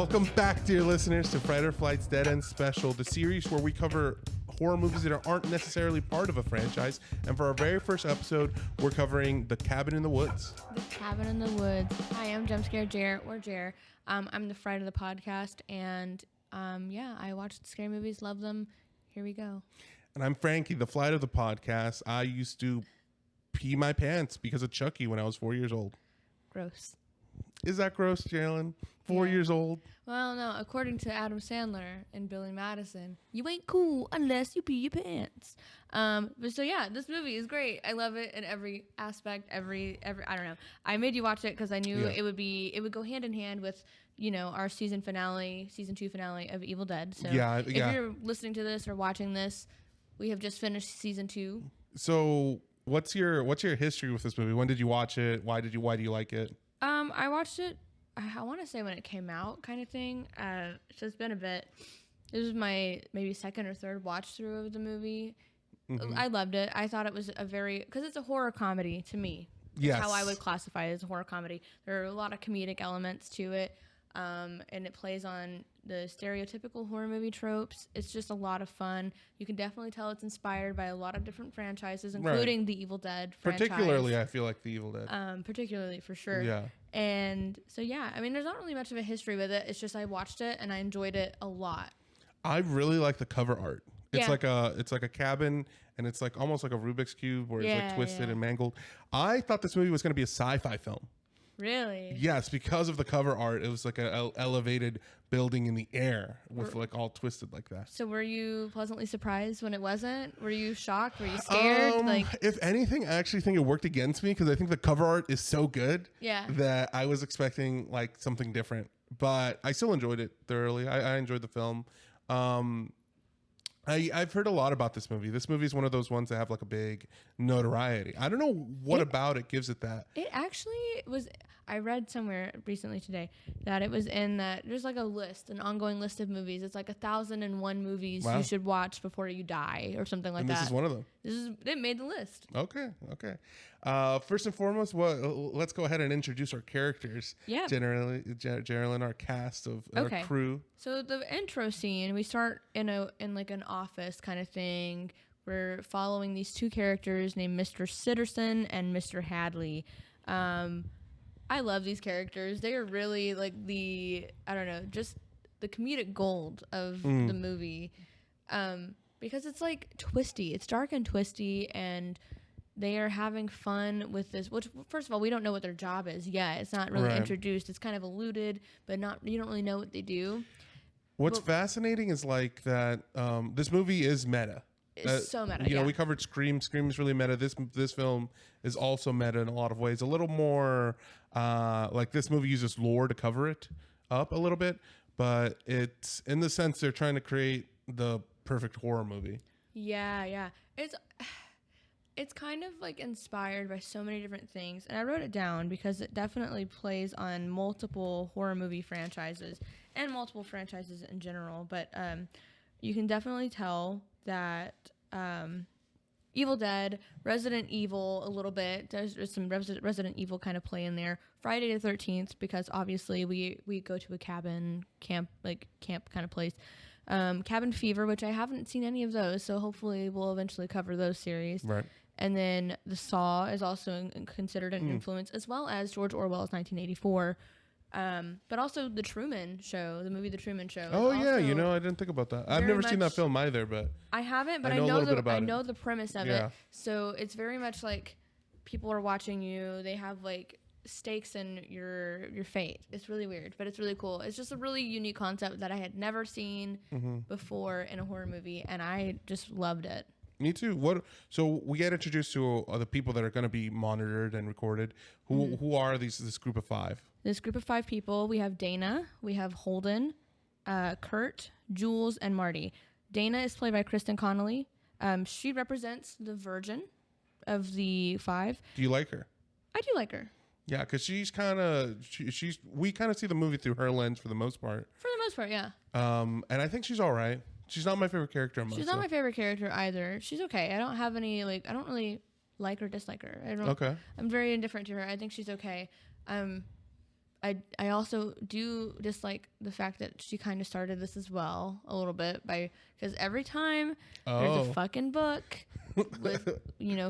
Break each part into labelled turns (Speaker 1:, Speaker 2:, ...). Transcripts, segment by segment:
Speaker 1: Welcome back, dear listeners, to Fright or Flight's Dead End Special, the series where we cover horror movies that aren't necessarily part of a franchise. And for our very first episode, we're covering The Cabin in the Woods.
Speaker 2: The Cabin in the Woods. Hi, I'm Jumpscare Jer, or Jer. I'm the Fright of the podcast, and I watch scary movies, love them. Here we go.
Speaker 1: And I'm Frankie, the Flight of the podcast. I used to pee my pants because of Chucky when I was 4 years old.
Speaker 2: Gross.
Speaker 1: Is that gross, Jalen? 4 years old?
Speaker 2: Well, no. According to Adam Sandler and Billy Madison, you ain't cool unless you pee your pants. This movie is great. I love it in every aspect. Every I don't know. I made you watch it because I knew it would go hand in hand with our season 2 finale of Evil Dead. So if you're listening to this or watching this, we have just finished season 2.
Speaker 1: So what's your history with this movie? When did you watch it? Why do you like it?
Speaker 2: I watched it, I want to say when it came out kind of thing. So it's been a bit. This was my maybe second or third watch through of the movie. Mm-hmm. I loved it. I thought it was because it's a horror comedy to me. Yes. That's how I would classify it as a horror comedy. There are a lot of comedic elements to it. And it plays on the stereotypical horror movie tropes. It's just a lot of fun. You can definitely tell it's inspired by a lot of different franchises, including the Evil Dead franchise.
Speaker 1: Particularly, I feel like the Evil Dead.
Speaker 2: Particularly, for sure.
Speaker 1: Yeah.
Speaker 2: And so, there's not really much of a history with it. It's just I watched it and I enjoyed it a lot.
Speaker 1: I really like the cover art. It's like a cabin, and it's like almost like a Rubik's Cube where it's like twisted and mangled. I thought this movie was going to be a sci-fi film.
Speaker 2: Really?
Speaker 1: Yes, because of the cover art. It was like an elevated building in the air with like all twisted like that.
Speaker 2: So were you pleasantly surprised when it wasn't? Were you shocked? Were you scared?
Speaker 1: If anything, I actually think it worked against me because I think the cover art is so good that I was expecting like something different. But I still enjoyed it thoroughly. I enjoyed the film. I've heard a lot about this movie. This movie is one of those ones that have like a big notoriety. I don't know what about it gives it that.
Speaker 2: It actually was. I read somewhere recently today that it was in that there's like an ongoing list of movies. It's like 1,001 movies you should watch before you die or something like that.
Speaker 1: This is one of them.
Speaker 2: It made the list.
Speaker 1: Okay. First and foremost, let's go ahead and introduce our characters.
Speaker 2: Yeah.
Speaker 1: Generally, our cast of our crew.
Speaker 2: So the intro scene, we start in like an office kind of thing. We're following these two characters named Mr. Sitterson and Mr. Hadley. I love these characters. They are really like just the comedic gold of the movie. Because it's like twisty. It's dark and twisty, and they are having fun with this. Which, first of all, we don't know what their job is yet. It's not really introduced. It's kind of alluded, but you don't really know what they do.
Speaker 1: What's fascinating is like that this movie is meta.
Speaker 2: It's so meta.
Speaker 1: We covered Scream. Scream is really meta. This film is also meta in a lot of ways. A little more like this movie uses lore to cover it up a little bit, but it's in the sense they're trying to create the perfect horror movie. Yeah.
Speaker 2: It's kind of like inspired by so many different things, and I wrote it down because it definitely plays on multiple horror movie franchises and multiple franchises in general. But you can definitely tell that Evil Dead, Resident Evil a little bit. There's some Resident Evil kind of play in there. Friday the 13th, because obviously we go to a camp kind of place. Cabin Fever, which I haven't seen any of those, so hopefully we'll eventually cover those series.
Speaker 1: Right.
Speaker 2: And then The Saw is also considered an influence, as well as George Orwell's 1984. But also The Truman Show, the movie The Truman Show.
Speaker 1: Oh yeah, I didn't think about that. I've never seen that film either, but
Speaker 2: I haven't. But I know the premise of it. So it's very much like people are watching you. They have like stakes in your fate. It's really weird, but it's really cool. It's just a really unique concept that I had never seen before in a horror movie, and I just loved it.
Speaker 1: Me too. So we get introduced to the people that are going to be monitored and recorded. Who are this group of 5?
Speaker 2: This group of 5 people. We have Dana, we have Holden, Kurt, Jules, and Marty. Dana is played by Kristen Connolly. She represents the virgin of the 5.
Speaker 1: Do you like her?
Speaker 2: I do like her.
Speaker 1: Yeah, because she's kind of we kind of see the movie through her lens for the most part.
Speaker 2: For the most part, yeah.
Speaker 1: And I think she's all right. She's not my favorite character.
Speaker 2: She's not my favorite character either. She's okay. I don't have any I don't really like or dislike her. I'm very indifferent to her. I think she's okay. I also do dislike the fact that she kind of started this as well a little bit because every time there's a fucking book with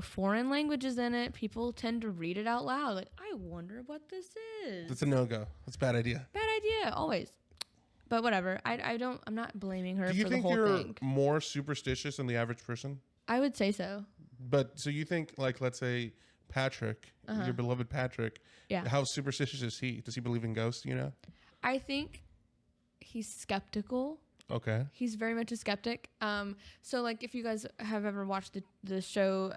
Speaker 2: foreign languages in it, people tend to read it out loud. Like, I wonder what this is.
Speaker 1: That's a no-go. That's a bad idea.
Speaker 2: Bad idea, always. But whatever. I'm not blaming her for the whole thing.
Speaker 1: Do you think you're more superstitious than the average person?
Speaker 2: I would say so.
Speaker 1: But so you think, like, let's say Patrick, your beloved Patrick, how superstitious is he? Does he believe in ghosts,
Speaker 2: I think he's skeptical.
Speaker 1: Okay.
Speaker 2: He's very much a skeptic. So like if you guys have ever watched the show,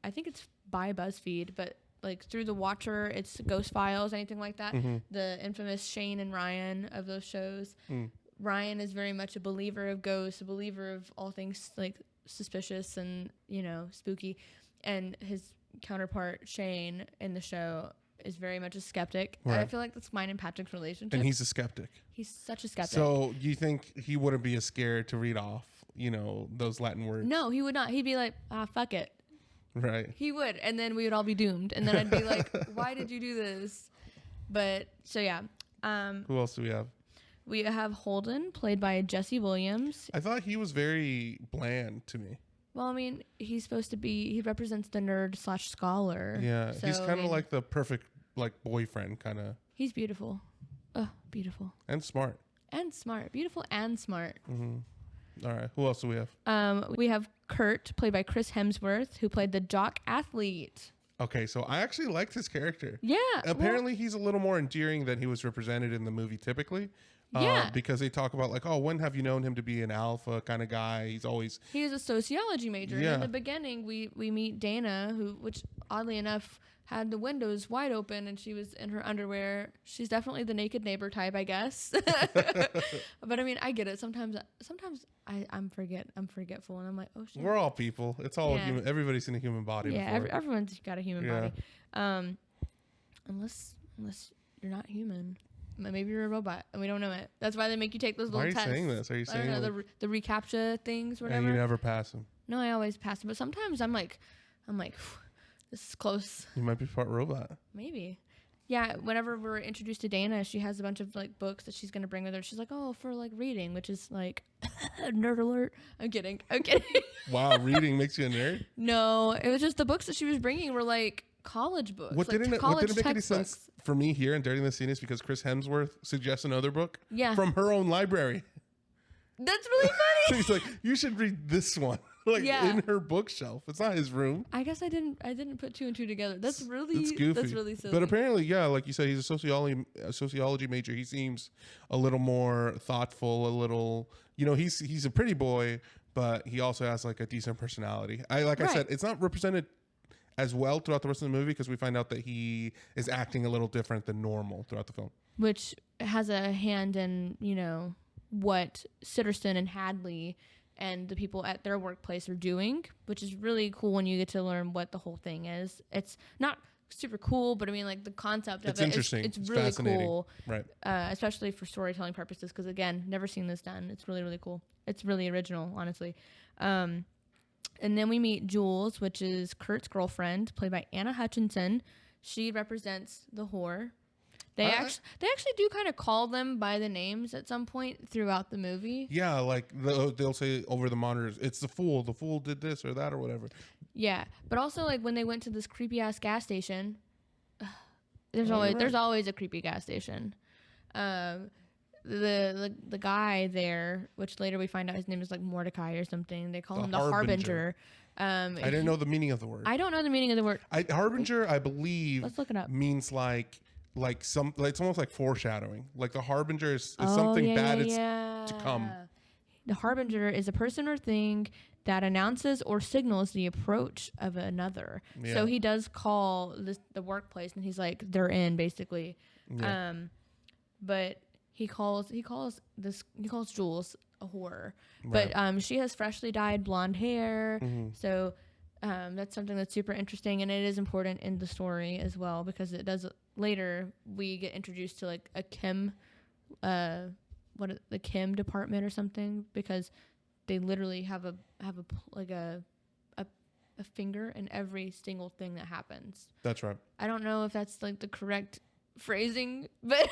Speaker 2: I think it's by BuzzFeed, but like through The Watcher, it's Ghost Files, anything like that.
Speaker 1: Mm-hmm.
Speaker 2: The infamous Shane and Ryan of those shows. Ryan is very much a believer of ghosts, a believer of all things like suspicious and, spooky. And his counterpart, Shane, in the show is very much a skeptic. Right. I feel like that's mine and Patrick's relationship.
Speaker 1: And he's a skeptic.
Speaker 2: He's such a skeptic.
Speaker 1: So you think he wouldn't be as scared to read off, those Latin words?
Speaker 2: No, he would not. He'd be like, fuck it.
Speaker 1: Right.
Speaker 2: He would. And then we would all be doomed. And then I'd be like, why did you do this? But so, yeah.
Speaker 1: Who else do we have?
Speaker 2: We have Holden, played by Jesse Williams.
Speaker 1: I thought he was very bland to me.
Speaker 2: Well, I mean, he represents the nerd / scholar.
Speaker 1: Yeah.
Speaker 2: So,
Speaker 1: he's kind of like the perfect, like, boyfriend kind of.
Speaker 2: He's beautiful. Oh, beautiful.
Speaker 1: And smart.
Speaker 2: And smart. Beautiful and smart.
Speaker 1: Mm-hmm. All right. Who else do we have?
Speaker 2: We have Kurt, played by Chris Hemsworth, who played the jock athlete.
Speaker 1: Okay, so I actually liked his character.
Speaker 2: Yeah.
Speaker 1: Apparently, he's a little more endearing than he was represented in the movie typically.
Speaker 2: Yeah.
Speaker 1: Because they talk about like, oh, when have you known him to be an alpha kind of guy? He was a
Speaker 2: sociology major.
Speaker 1: Yeah.
Speaker 2: And in the beginning, we meet Dana, which oddly enough had the windows wide open and she was in her underwear. She's definitely the naked neighbor type, I guess. But I mean, I get it. Sometimes I'm forgetful and I'm like, oh shit.
Speaker 1: We're all people. It's all human. Everybody's in a human body.
Speaker 2: Yeah, everyone's got a human body. Unless you're not human. Maybe you're a robot and we don't know it. That's why they make you take those little tests.
Speaker 1: Why are you saying this? Are you saying
Speaker 2: the reCAPTCHA things, whatever?
Speaker 1: And you never pass them.
Speaker 2: No, I always pass them. But sometimes I'm like, this is close.
Speaker 1: You might be part robot.
Speaker 2: Maybe. Yeah, whenever we're introduced to Dana, she has a bunch of like books that she's gonna bring with her. She's like, oh, for like reading, which is like nerd alert. I'm kidding.
Speaker 1: Wow, reading makes you a nerd?
Speaker 2: No, it was just the books that she was bringing were like college books.
Speaker 1: What didn't make any sense for me here and during the scene is because Chris Hemsworth suggests another book from her own library.
Speaker 2: That's really funny.
Speaker 1: He's like, you should read this one. In her bookshelf. It's not his room.
Speaker 2: I guess I didn't put two and two together. That's
Speaker 1: goofy.
Speaker 2: That's really silly.
Speaker 1: But apparently, like you said, he's a sociology major. He seems a little more thoughtful, a little, he's a pretty boy, but he also has like a decent personality. I said, it's not represented as well throughout the rest of the movie because we find out that he is acting a little different than normal throughout the film. Which
Speaker 2: has a hand in, what Sitterson and Hadley and the people at their workplace are doing, which is really cool when you get to learn what the whole thing is. It's not super cool, but I mean, like the concept of
Speaker 1: it's interesting.
Speaker 2: It's really cool,
Speaker 1: right?
Speaker 2: Especially for storytelling purposes, because again, never seen this done. It's really, really cool. It's really original, honestly. And then we meet Jules, which is Kurt's girlfriend, played by Anna Hutchinson. She represents the whore. They actually do kind of call them by the names at some point throughout the movie.
Speaker 1: Yeah, like they'll say over the monitors, it's the fool. The fool did this or that or whatever.
Speaker 2: Yeah, but also like when they went to this creepy ass gas station, there's always a creepy gas station. The guy there, which later we find out his name is like Mordecai or something. They call him the Harbinger.
Speaker 1: I didn't know the meaning of the word.
Speaker 2: I don't know the meaning of the word.
Speaker 1: Harbinger, I believe.
Speaker 2: Let's look it up.
Speaker 1: Means it's almost like foreshadowing. Like the harbinger is something bad is to come.
Speaker 2: The harbinger is a person or thing that announces or signals the approach of another. Yeah. So he does call the workplace and he's like, they're in basically. Yeah. But he calls Jules a whore. Right. But she has freshly dyed blonde hair. Mm-hmm. So that's something that's super interesting, and it is important in the story as well because it does. Later, we get introduced to like a chem, the chem department or something because they literally have a finger in every single thing that happens.
Speaker 1: That's right.
Speaker 2: I don't know if that's like the correct phrasing, but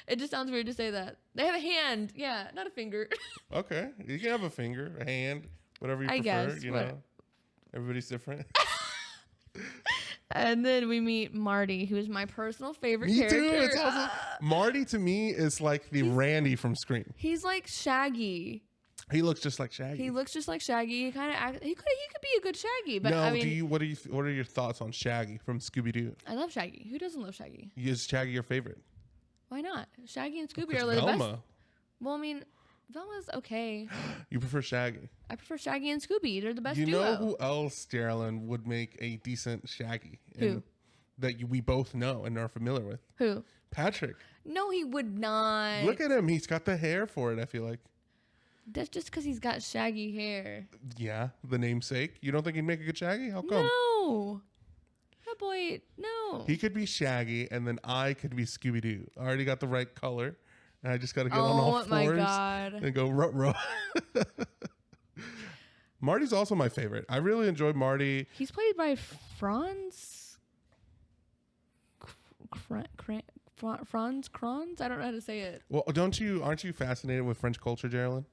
Speaker 2: it just sounds weird to say that. They have a hand. Yeah, not a finger.
Speaker 1: Okay. You can have a finger, a hand, whatever you
Speaker 2: I
Speaker 1: prefer.
Speaker 2: guess,
Speaker 1: You know, everybody's different.
Speaker 2: And then we meet Marty, who is my personal favorite
Speaker 1: Me
Speaker 2: character.
Speaker 1: too. It's awesome. Marty to me is like the Randy from Scream.
Speaker 2: He's like Shaggy.
Speaker 1: He looks just like Shaggy.
Speaker 2: He looks just like Shaggy. He kind of he could be a good Shaggy, but
Speaker 1: no,
Speaker 2: I mean,
Speaker 1: what are your thoughts on Shaggy from Scooby Doo?
Speaker 2: I love Shaggy. Who doesn't love Shaggy?
Speaker 1: Is Shaggy your favorite?
Speaker 2: Why not? Shaggy and Scooby
Speaker 1: It's
Speaker 2: are like the best.
Speaker 1: Velma.
Speaker 2: Well, I mean, Velma's okay.
Speaker 1: You prefer Shaggy.
Speaker 2: I prefer Shaggy and Scooby. They're the best
Speaker 1: You
Speaker 2: duo.
Speaker 1: know who else, Geraldine, would make a decent Shaggy?
Speaker 2: Who?
Speaker 1: That we both know and are familiar with.
Speaker 2: Who?
Speaker 1: Patrick.
Speaker 2: No, he would not.
Speaker 1: Look at him. He's got the hair for it, I feel like.
Speaker 2: That's just because he's got shaggy hair.
Speaker 1: Yeah, the namesake. You don't think he'd make a good Shaggy? How come?
Speaker 2: No. That boy, no.
Speaker 1: He could be Shaggy, and then I could be Scooby Doo. I already got the right color, and I just got to get on all fours
Speaker 2: my God.
Speaker 1: and go ruh. Marty's also my favorite. I really enjoy Marty.
Speaker 2: He's played by Franz. Franz Kranz? I don't know how to say it.
Speaker 1: Well, aren't you fascinated with French culture, Geraldine?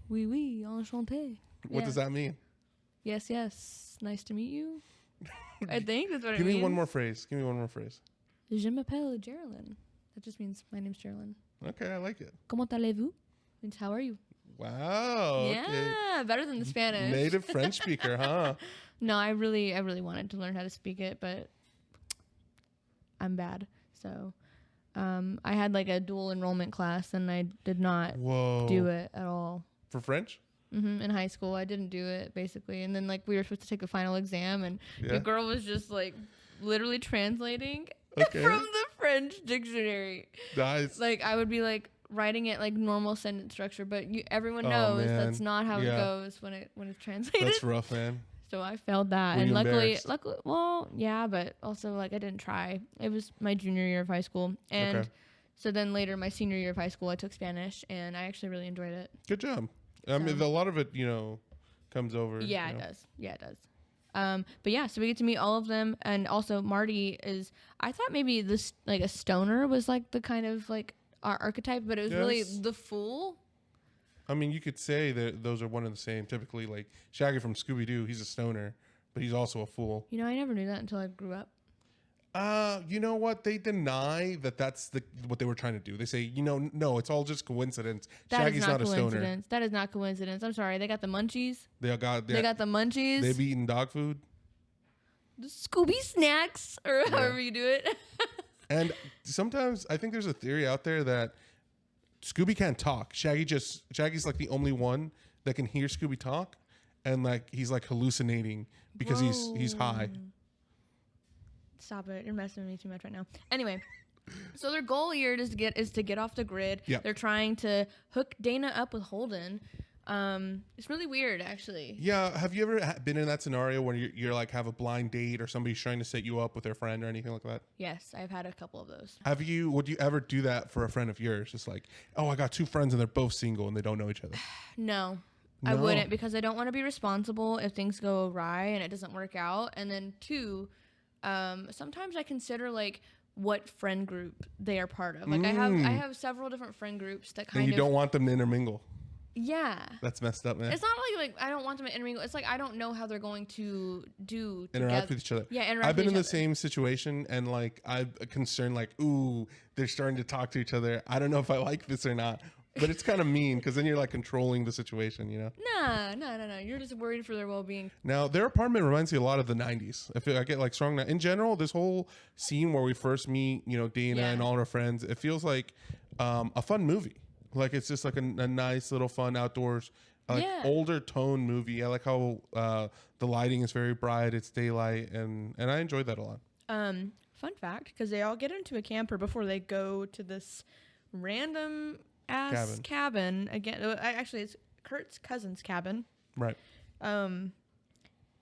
Speaker 2: Oui, oui, enchanté.
Speaker 1: What does that mean?
Speaker 2: Yes, yes. Nice to meet you. I think that's what it
Speaker 1: Give
Speaker 2: means.
Speaker 1: me one more phrase.
Speaker 2: Je m'appelle Geraldine. That just means my name's Geraldine.
Speaker 1: Okay, I like it.
Speaker 2: Comment allez-vous? Means how are you?
Speaker 1: Wow.
Speaker 2: Yeah,
Speaker 1: Okay.
Speaker 2: better than the Spanish.
Speaker 1: Native French speaker, huh?
Speaker 2: No, I really wanted to learn how to speak it, but I'm bad. So I had like a dual enrollment class, and I did not do it at all.
Speaker 1: For French?
Speaker 2: In high school, I didn't do it basically, and then like we were supposed to take a final exam, and the girl was just like literally translating from the French dictionary.
Speaker 1: Nice.
Speaker 2: Like I would be like writing it like normal sentence structure, but everyone knows that's not how it goes when it's translated.
Speaker 1: That's rough, man.
Speaker 2: So I failed that,
Speaker 1: Were
Speaker 2: and
Speaker 1: you
Speaker 2: luckily, well, yeah, but also like I didn't try. It was my junior year of high school, and so then later my senior year of high school, I took Spanish, and I actually really enjoyed it.
Speaker 1: Good job. I mean, a lot of it, comes over.
Speaker 2: Yeah, it does. Yeah, it does. But yeah, so we get to meet all of them, and also Marty is. I thought maybe this like a stoner was like the kind of like our archetype, but it was really the fool.
Speaker 1: I mean, you could say that those are one and the same. Typically, like Shaggy from Scooby Doo, he's a stoner, but he's also a fool.
Speaker 2: You know, I never knew that until I grew up.
Speaker 1: You know what? They deny that that's what they were trying to do. They say, no, it's all just coincidence. Shaggy's not a stoner.
Speaker 2: That is not coincidence. I'm sorry. They got the munchies.
Speaker 1: They got the
Speaker 2: munchies.
Speaker 1: They've eaten dog food.
Speaker 2: The Scooby snacks, or however you do it.
Speaker 1: And sometimes I think there's a theory out there that Scooby can't talk. Shaggy's like the only one that can hear Scooby talk, and like he's like hallucinating because he's high.
Speaker 2: Stop it! You're messing with me too much right now. Anyway, so their goal here is to get off the grid.
Speaker 1: Yep.
Speaker 2: They're trying to hook Dana up with Holden. It's really weird, actually.
Speaker 1: Yeah. Have you ever been in that scenario where you're like have a blind date or somebody's trying to set you up with their friend or anything like that?
Speaker 2: Yes, I've had a couple of those.
Speaker 1: Would you ever do that for a friend of yours? Just like, oh, I got two friends and they're both single and they don't know each other.
Speaker 2: No. I wouldn't, because I don't want to be responsible if things go awry and it doesn't work out. And then two, sometimes I consider like what friend group they are part of. Like I have several different friend groups that kind of.
Speaker 1: And you don't want them to intermingle.
Speaker 2: Yeah.
Speaker 1: That's messed up, man.
Speaker 2: It's not like I don't want them to intermingle. It's like I don't know how they're going to
Speaker 1: interact with each other.
Speaker 2: Yeah, interact.
Speaker 1: I've been in the same situation, and like I'm concerned, like, ooh, they're starting to talk to each other. I don't know if I like this or not. But it's kind of mean because then you're like controlling the situation, you know?
Speaker 2: No. You're just worried for their well-being.
Speaker 1: Now, their apartment reminds me a lot of the 90s. I get like strong. In general, this whole scene where we first meet, Dana and all her friends, it feels like a fun movie. Like it's just like a nice little fun outdoors, older tone movie. I like how the lighting is very bright. It's daylight, and I enjoyed that a lot.
Speaker 2: Fun fact, because they all get into a camper before they go to this random ass cabin again. Actually, it's Kurt's cousin's cabin.
Speaker 1: Right.
Speaker 2: And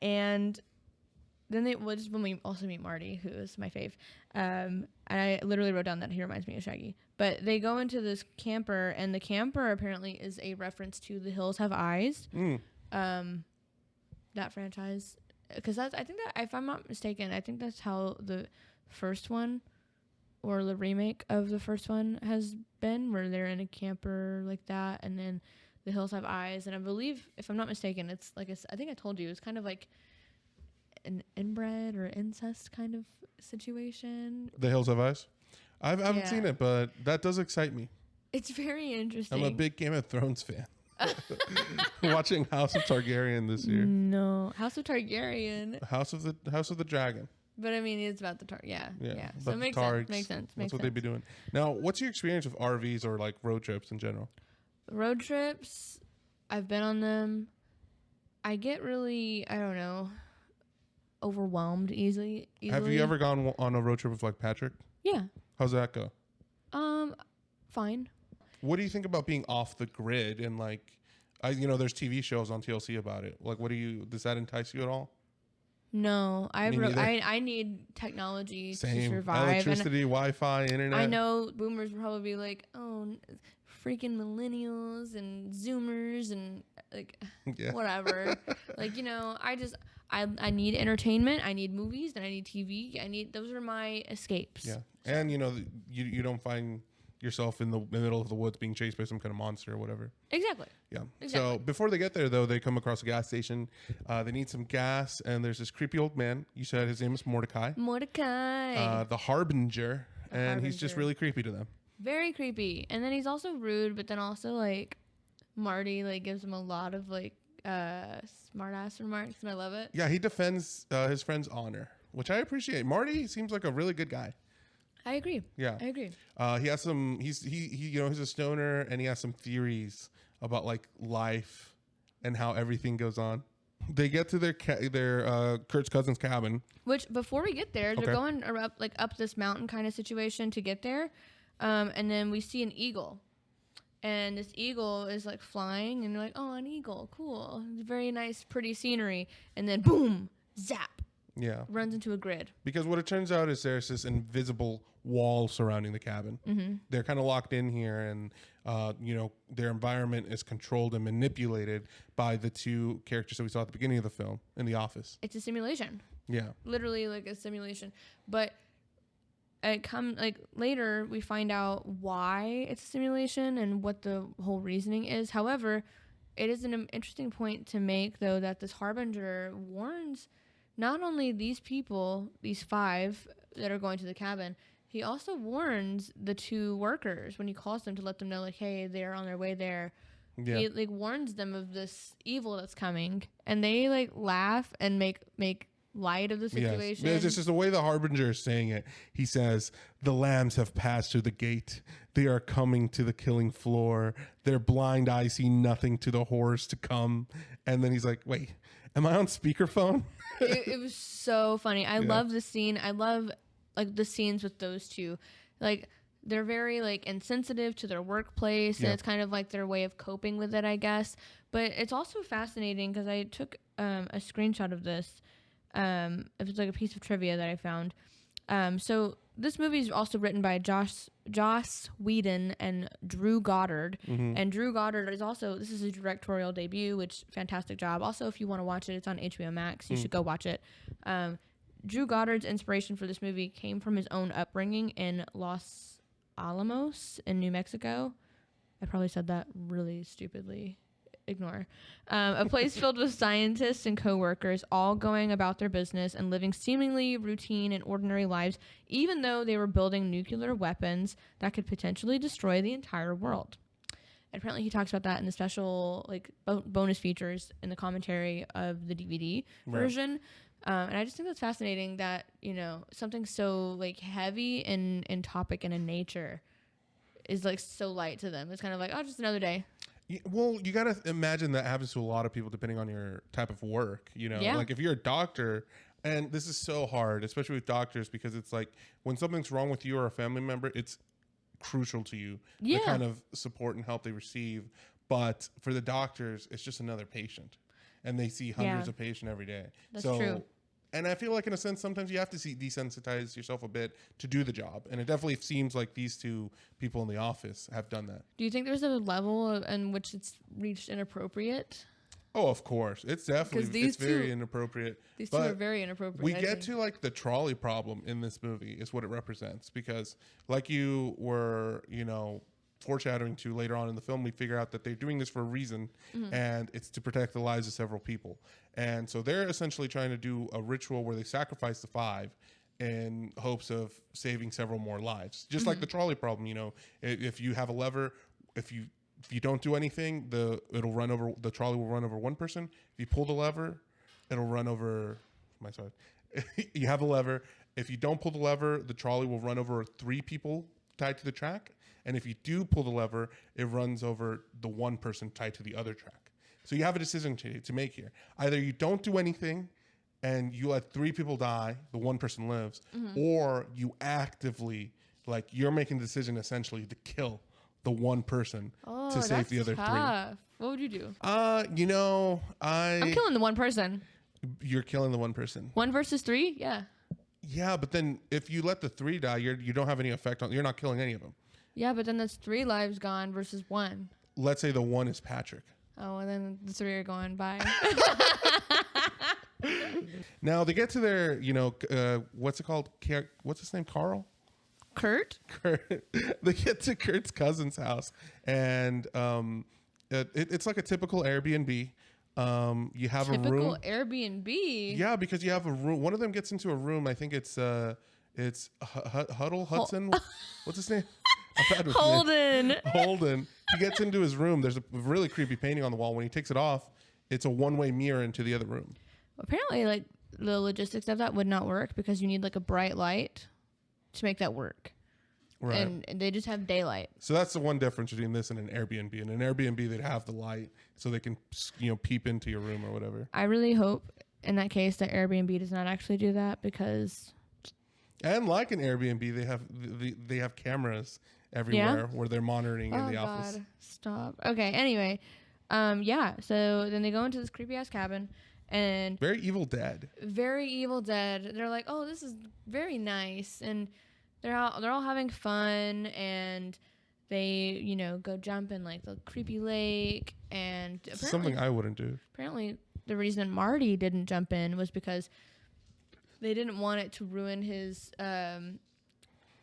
Speaker 2: then when we also meet Marty, who is my fave. And I literally wrote down that he reminds me of Shaggy. But they go into this camper, and the camper apparently is a reference to The Hills Have Eyes. That franchise, because I think that if I'm not mistaken, I think that's how the first one or the remake of the first one has been, where they're in a camper like that, and then The Hills Have Eyes. And I believe, if I'm not mistaken, it's like I think I told you, it's kind of like an inbred or incest kind of situation.
Speaker 1: The Hills Have Eyes. I haven't
Speaker 2: Yeah.
Speaker 1: seen it, but that does excite me.
Speaker 2: It's very interesting.
Speaker 1: I'm a big Game of Thrones fan. Watching House of Targaryen this year.
Speaker 2: No, House of Targaryen.
Speaker 1: House of the Dragon.
Speaker 2: But I mean, it's about the yeah. So
Speaker 1: about
Speaker 2: it makes
Speaker 1: the
Speaker 2: sense.
Speaker 1: Targs.
Speaker 2: Makes sense.
Speaker 1: That's what they'd be doing. Now, what's your experience with RVs or like road trips in general?
Speaker 2: Road trips, I've been on them. I get really, I don't know, overwhelmed easily.
Speaker 1: Have you ever gone on a road trip with like Patrick?
Speaker 2: Yeah.
Speaker 1: How's that go?
Speaker 2: Fine.
Speaker 1: What do you think about being off the grid and like, there's TV shows on TLC about it. Like, does that entice you at all?
Speaker 2: No,
Speaker 1: Me neither.
Speaker 2: I need technology to
Speaker 1: Same.
Speaker 2: survive.
Speaker 1: Electricity, Wi-Fi, internet.
Speaker 2: I know boomers will probably be like, oh, freaking millennials and Zoomers and like whatever. Like, I need entertainment. I need movies and I need TV. Those are my escapes.
Speaker 1: Yeah. And you don't find yourself in the middle of the woods being chased by some kind of monster or whatever.
Speaker 2: Exactly.
Speaker 1: Yeah.
Speaker 2: Exactly.
Speaker 1: So before they get there, though, they come across a gas station. They need some gas, and there's this creepy old man. You said his name is Mordecai. The Harbinger, and he's just really creepy to them.
Speaker 2: Very creepy. And then he's also rude, but then also like Marty like gives him a lot of like smart ass remarks, and I love it.
Speaker 1: Yeah, he defends his friend's honor, which I appreciate. Marty seems like a really good guy.
Speaker 2: I agree.
Speaker 1: Yeah,
Speaker 2: I agree.
Speaker 1: He has some. He's a stoner, and he has some theories about like life and how everything goes on. They get to their Kurt's cousin's cabin.
Speaker 2: Which before we get there, they're going up this mountain kind of situation to get there, and then we see an eagle, and this eagle is like flying, and you're like, oh, an eagle, cool, very nice, pretty scenery, and then boom, zap.
Speaker 1: Yeah.
Speaker 2: Runs into a grid.
Speaker 1: Because what it turns out is there's this invisible wall surrounding the cabin. Mm-hmm. They're kind of locked in here, and their environment is controlled and manipulated by the two characters that we saw at the beginning of the film in the office.
Speaker 2: It's a simulation.
Speaker 1: Yeah.
Speaker 2: Literally like a simulation. But later we find out why it's a simulation and what the whole reasoning is. However, it is an interesting point to make, though, that this Harbinger warns not only these people, these 5 that are going to the cabin, he also warns the 2 workers when he calls them to let them know, like, hey, they're on their way there. Yeah. He like warns them of this evil that's coming, and they like laugh and make light of the situation.
Speaker 1: Yes. It's just the way the Harbinger is saying it. He says, the lambs have passed through the gate. They are coming to the killing floor. Their blind eyes see nothing to the horrors to come. And then he's like, wait, am I on speakerphone?
Speaker 2: It was so funny. I love the scene. I love like the scenes with those two. Like they're very like insensitive to their workplace, and it's kind of like their way of coping with it, I guess. But it's also fascinating because I took a screenshot of this. It was like a piece of trivia that I found. So this movie is also written by Joss Whedon and Drew Goddard. Mm-hmm. And Drew Goddard this is his directorial debut, which fantastic job. Also, if you want to watch it, it's on HBO Max. You should go watch it. Drew Goddard's inspiration for this movie came from his own upbringing in Los Alamos in New Mexico. I probably said that really stupidly. Ignore. A place filled with scientists and coworkers all going about their business and living seemingly routine and ordinary lives, even though they were building nuclear weapons that could potentially destroy the entire world. And apparently he talks about that in the special like bonus features in the commentary of the DVD version. And I just think that's fascinating that, something so like heavy in topic and in nature is like so light to them. It's kind of like, oh, just another day.
Speaker 1: Well, you got to imagine that happens to a lot of people depending on your type of work, like if you're a doctor, and this is so hard, especially with doctors, because it's like when something's wrong with you or a family member, it's crucial to you, the kind of support and help they receive. But for the doctors, it's just another patient, and they see hundreds of patients every day.
Speaker 2: That's true.
Speaker 1: And I feel like in a sense, sometimes you have to desensitize yourself a bit to do the job. And it definitely seems like these 2 people in the office have done that.
Speaker 2: Do you think there's a level in which it's reached inappropriate?
Speaker 1: Oh, of course. It's definitely, it's very inappropriate.
Speaker 2: These two are very inappropriate.
Speaker 1: We get to like the trolley problem in this movie is what it represents, because like you were, foreshadowing to later on in the film, we figure out that they're doing this for a reason, and it's to protect the lives of several people. And so they're essentially trying to do a ritual where they sacrifice the 5 in hopes of saving several more lives. Just like the trolley problem, if you have a lever, if you don't do anything, the trolley will run over one person. If you pull the lever, it'll run over my side. You have a lever. If you don't pull the lever, the trolley will run over 3 people tied to the track. And if you do pull the lever, it runs over the one person tied to the other track. So you have a decision to make here. Either you don't do anything and you let 3 people die, the one person lives, or you actively, like, you're making the decision essentially to kill the one person to save the other 3.
Speaker 2: What would you do?
Speaker 1: I'm
Speaker 2: killing the one person.
Speaker 1: You're killing the one person.
Speaker 2: 1 versus 3? Yeah.
Speaker 1: Yeah, but then if you let the 3 die, you don't have any effect on. You're not killing any of them.
Speaker 2: Yeah, but then that's 3 lives gone versus 1.
Speaker 1: Let's say the 1 is Patrick.
Speaker 2: Oh, and then the 3 are going by.
Speaker 1: Now they get to their, what's it called? What's his name? Carl?
Speaker 2: Kurt.
Speaker 1: They get to Kurt's cousin's house, and it's like a typical Airbnb. You have a room.
Speaker 2: Airbnb.
Speaker 1: Yeah, because you have a room. One of them gets into a room. I think it's Hudson. What's his name? Holden. He gets into his room. There's a really creepy painting on the wall. When he takes it off, it's a one-way mirror into the other room.
Speaker 2: Apparently, like, the logistics of that would not work because you need like a bright light to make that work. Right. And they just have daylight.
Speaker 1: So that's the one difference between this and an Airbnb. In an Airbnb, they'd have the light so they can, peep into your room or whatever.
Speaker 2: I really hope in that case that Airbnb does not actually do that, because...
Speaker 1: And like an Airbnb, they have cameras everywhere where they're monitoring in the office.
Speaker 2: Stop. Okay, anyway. So then they go into this creepy ass cabin, and
Speaker 1: Very Evil Dead.
Speaker 2: They're like, oh, this is very nice, and they're all having fun, and they go jump in like the creepy lake, and
Speaker 1: something I wouldn't do.
Speaker 2: Apparently the reason Marty didn't jump in was because they didn't want it to ruin his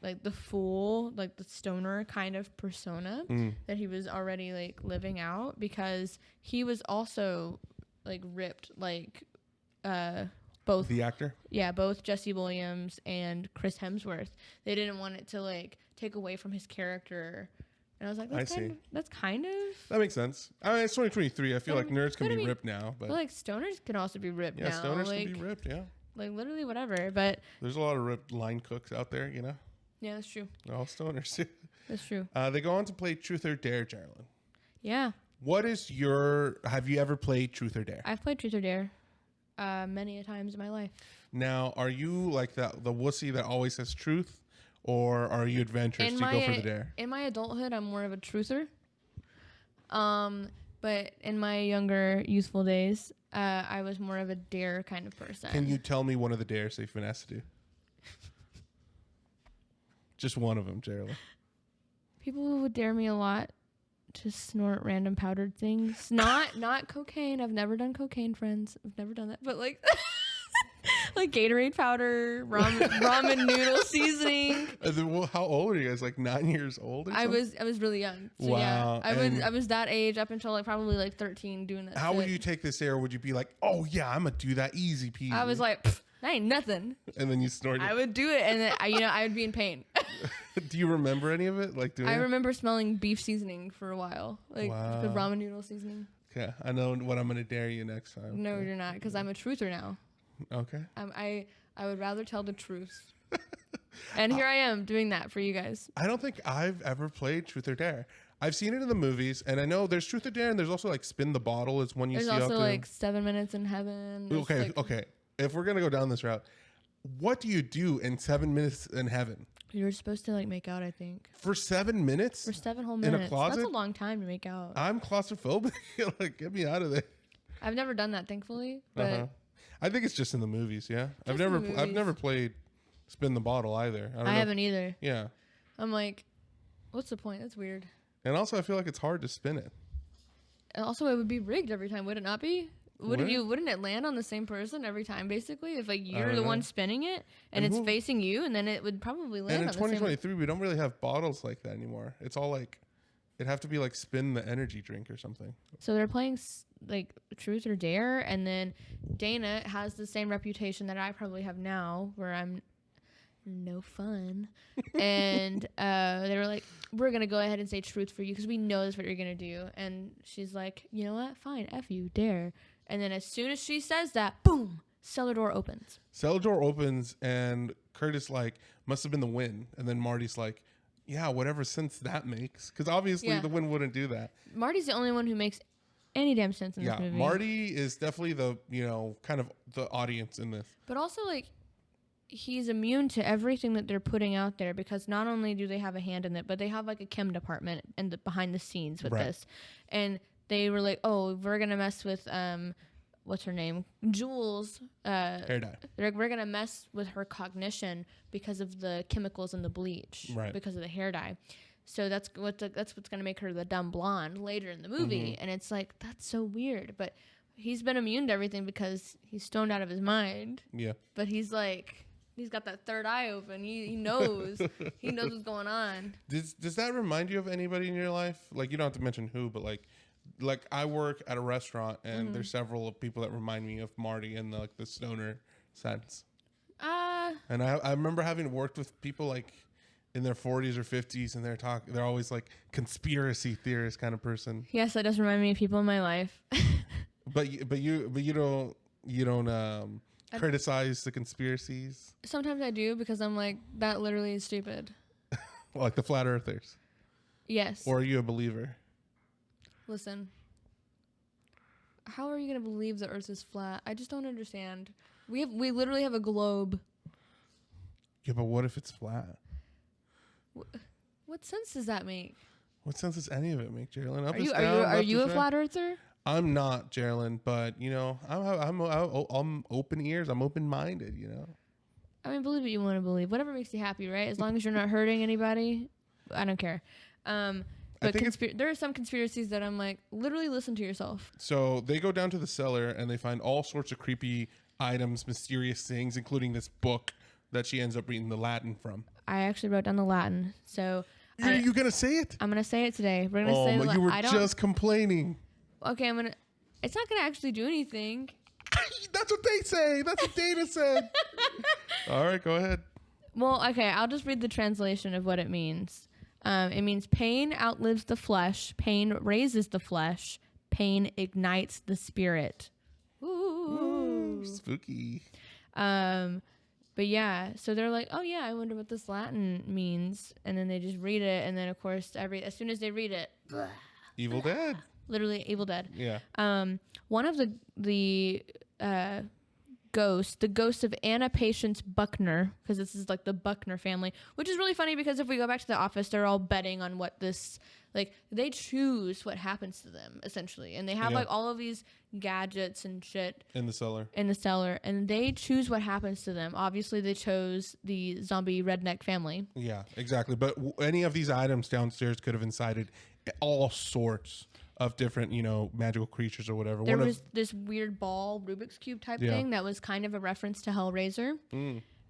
Speaker 2: like the fool, like the stoner kind of persona that he was already like living out, because he was also like ripped, like both
Speaker 1: the actor.
Speaker 2: Yeah, both Jesse Williams and Chris Hemsworth. They didn't want it to like take away from his character. And I was like, that's kind of
Speaker 1: that makes sense. I mean, it's 2023. I feel like nerds can be ripped now, but
Speaker 2: like stoners can also be ripped now.
Speaker 1: Yeah, stoners can be ripped, yeah.
Speaker 2: Like literally whatever, but
Speaker 1: there's a lot of ripped line cooks out there,
Speaker 2: Yeah, that's true.
Speaker 1: They're all stoners.
Speaker 2: That's true.
Speaker 1: They go on to play Truth or Dare, Geraldine.
Speaker 2: Yeah.
Speaker 1: Have you ever played Truth or Dare?
Speaker 2: I've played Truth or Dare many a times in my life.
Speaker 1: Now, are you like the wussy that always says truth, or are you adventurous to go for the dare?
Speaker 2: In my adulthood, I'm more of a truther. But in my younger, youthful days, I was more of a dare kind of person.
Speaker 1: Can you tell me one of the dares that you've been asked to do? Just one of them, Geraldine.
Speaker 2: People would dare me a lot to snort random powdered things. Not cocaine. I've never done cocaine, friends. I've never done that. But like like Gatorade powder, ramen noodle seasoning.
Speaker 1: How old are you guys? Like 9 years old? Or
Speaker 2: I was really young. So
Speaker 1: wow.
Speaker 2: Yeah, I was that age up until like probably like 13 doing that.
Speaker 1: How would you take this dare? Would you be like, oh yeah, I'm gonna do that easy peasy?
Speaker 2: I was like, that ain't nothing.
Speaker 1: And then you snorted.
Speaker 2: I would do it, and then I would be in pain.
Speaker 1: Do you remember any of it? Like doing
Speaker 2: I remember smelling beef seasoning for a while, like the ramen noodle seasoning.
Speaker 1: Okay, I know what I'm gonna dare you next time.
Speaker 2: No, you're not, because I'm a truther now.
Speaker 1: Okay.
Speaker 2: I would rather tell the truth. And here I am doing that for you guys.
Speaker 1: I don't think I've ever played Truth or Dare. I've seen it in the movies, and I know there's Truth or Dare, and there's also like Spin the Bottle is one you see out there.
Speaker 2: There's also like 7 Minutes in Heaven.
Speaker 1: Okay. If we're gonna go down this route, what do you do in 7 minutes in heaven?
Speaker 2: You're supposed to like make out, I think.
Speaker 1: For 7 minutes?
Speaker 2: For 7 whole minutes.
Speaker 1: In a closet?
Speaker 2: That's a long time to make out.
Speaker 1: I'm claustrophobic. Like, get me out of there.
Speaker 2: I've never done that, thankfully. But
Speaker 1: I think it's just in the movies, yeah. I've never played Spin the Bottle either.
Speaker 2: I haven't either.
Speaker 1: Yeah.
Speaker 2: I'm like, what's the point? That's weird.
Speaker 1: And also I feel like it's hard to spin it.
Speaker 2: Also, it would be rigged every time, would it not be?
Speaker 1: Would it?
Speaker 2: Wouldn't it land on the same person every time, basically? If, like, you're
Speaker 1: don't
Speaker 2: the
Speaker 1: know.
Speaker 2: one spinning it, and
Speaker 1: And
Speaker 2: it's
Speaker 1: who-
Speaker 2: facing you, and then it would probably land
Speaker 1: And in
Speaker 2: on the same...
Speaker 1: 2023, we don't really have bottles like that anymore. It's all like, it'd have to be like spin the energy drink or something.
Speaker 2: So they're playing, like, Truth or Dare, and then Dana has the same reputation that I probably have now, where I'm no fun. And they were like, we're going to go ahead and say truth for you because we know that's what you're going to do. And she's like, you know what? Fine. F you. Dare. And then as soon as she says that, boom, cellar door opens.
Speaker 1: Cellar door opens and Curtis like must have been the wind. And then Marty's like, yeah, whatever sense that makes. Because obviously
Speaker 2: Yeah.
Speaker 1: the wind wouldn't do that.
Speaker 2: Marty's the only one who makes any damn sense in
Speaker 1: Yeah,
Speaker 2: this movie.
Speaker 1: Marty is definitely the, kind of the audience in this.
Speaker 2: But also, like, he's immune to everything that they're putting out there because not only do they have a hand in it, but they have, like, a chem department and behind the scenes with
Speaker 1: Right.
Speaker 2: this. And they were like, oh, we're going to mess with, what's her name? Jules.
Speaker 1: Hair dye.
Speaker 2: We're going to mess with her cognition because of the chemicals in the bleach.
Speaker 1: Right.
Speaker 2: Because of the hair dye. So that's what's going to make her the dumb blonde later in the movie. And it's like, that's so weird. But he's been immune to everything because he's stoned out of his mind.
Speaker 1: Yeah.
Speaker 2: But he's like, he's got that third eye open. He knows. He knows what's going on.
Speaker 1: Does that remind you of anybody in your life? Like, you don't have to mention who, but like I work at a restaurant and there's several people that remind me of Marty in the stoner sense. And I remember having worked with people like in their 40s or 50s, and they're always like conspiracy theorist kind of person.
Speaker 2: Yes, that does remind me of people in my life.
Speaker 1: But you don't criticize the conspiracies
Speaker 2: Sometimes I do because I'm like, that literally is stupid.
Speaker 1: like the flat earthers.
Speaker 2: Yes.
Speaker 1: Or are you a believer?
Speaker 2: Listen. How are you going to believe the earth is flat? I just don't understand. We literally have a globe.
Speaker 1: Yeah, but what if it's flat?
Speaker 2: What sense does that make?
Speaker 1: What sense does any of it make, Geraldine? Up
Speaker 2: Are
Speaker 1: is
Speaker 2: you
Speaker 1: down,
Speaker 2: are
Speaker 1: left
Speaker 2: you
Speaker 1: is
Speaker 2: a
Speaker 1: right.
Speaker 2: flat earther?
Speaker 1: I'm not, Geraldine, but I'm open ears. I'm open minded.
Speaker 2: I mean, believe what you want to believe. Whatever makes you happy, right? As long as you're not hurting anybody, I don't care. But there are some conspiracies that I'm like, literally listen to yourself.
Speaker 1: So they go down to the cellar and they find all sorts of creepy items, mysterious things, including this book that she ends up reading the Latin from.
Speaker 2: I actually wrote down the Latin, so
Speaker 1: Are you gonna say it?
Speaker 2: I'm gonna say it today. We're gonna say.
Speaker 1: You were just complaining.
Speaker 2: Okay, It's not gonna actually do anything.
Speaker 1: That's what they say. That's what Dana said. All right, go ahead.
Speaker 2: Well, okay, I'll just read the translation of what it means. It means pain outlives the flesh, pain raises the flesh, pain ignites the spirit. Ooh.
Speaker 1: Spooky.
Speaker 2: But yeah, so they're like, oh yeah, I wonder what this Latin means. And then they just read it. And then, of course, as soon as they read it,
Speaker 1: Evil Dead.
Speaker 2: literally Evil Dead.
Speaker 1: Yeah.
Speaker 2: One of the ghosts, the ghost of Anna Patience Buckner, because this is like the Buckner family, which is really funny because if we go back to The Office, they're all betting on what this, like, they choose what happens to them, essentially. And they have, like, all of these gadgets and shit
Speaker 1: In the cellar.
Speaker 2: and they choose what happens to them. Obviously, they chose the zombie redneck family.
Speaker 1: Yeah, exactly. But any of these items downstairs could have incited all sorts of different, magical creatures or whatever.
Speaker 2: There was this weird ball Rubik's Cube type thing that was kind of a reference to Hellraiser.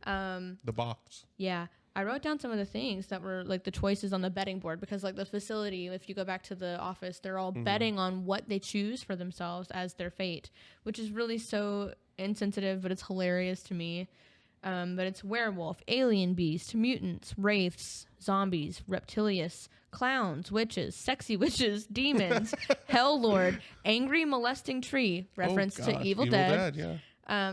Speaker 1: The box.
Speaker 2: Yeah. I wrote down some of the things that were like the choices on the betting board because like the facility, if you go back to The Office, they're all betting on what they choose for themselves as their fate, which is really so insensitive, but it's hilarious to me. But it's werewolf, alien beast, mutants, wraiths, zombies, reptilius, clowns, witches, sexy witches, demons, hell lord, angry molesting tree, reference to Evil Dead.
Speaker 1: Yeah.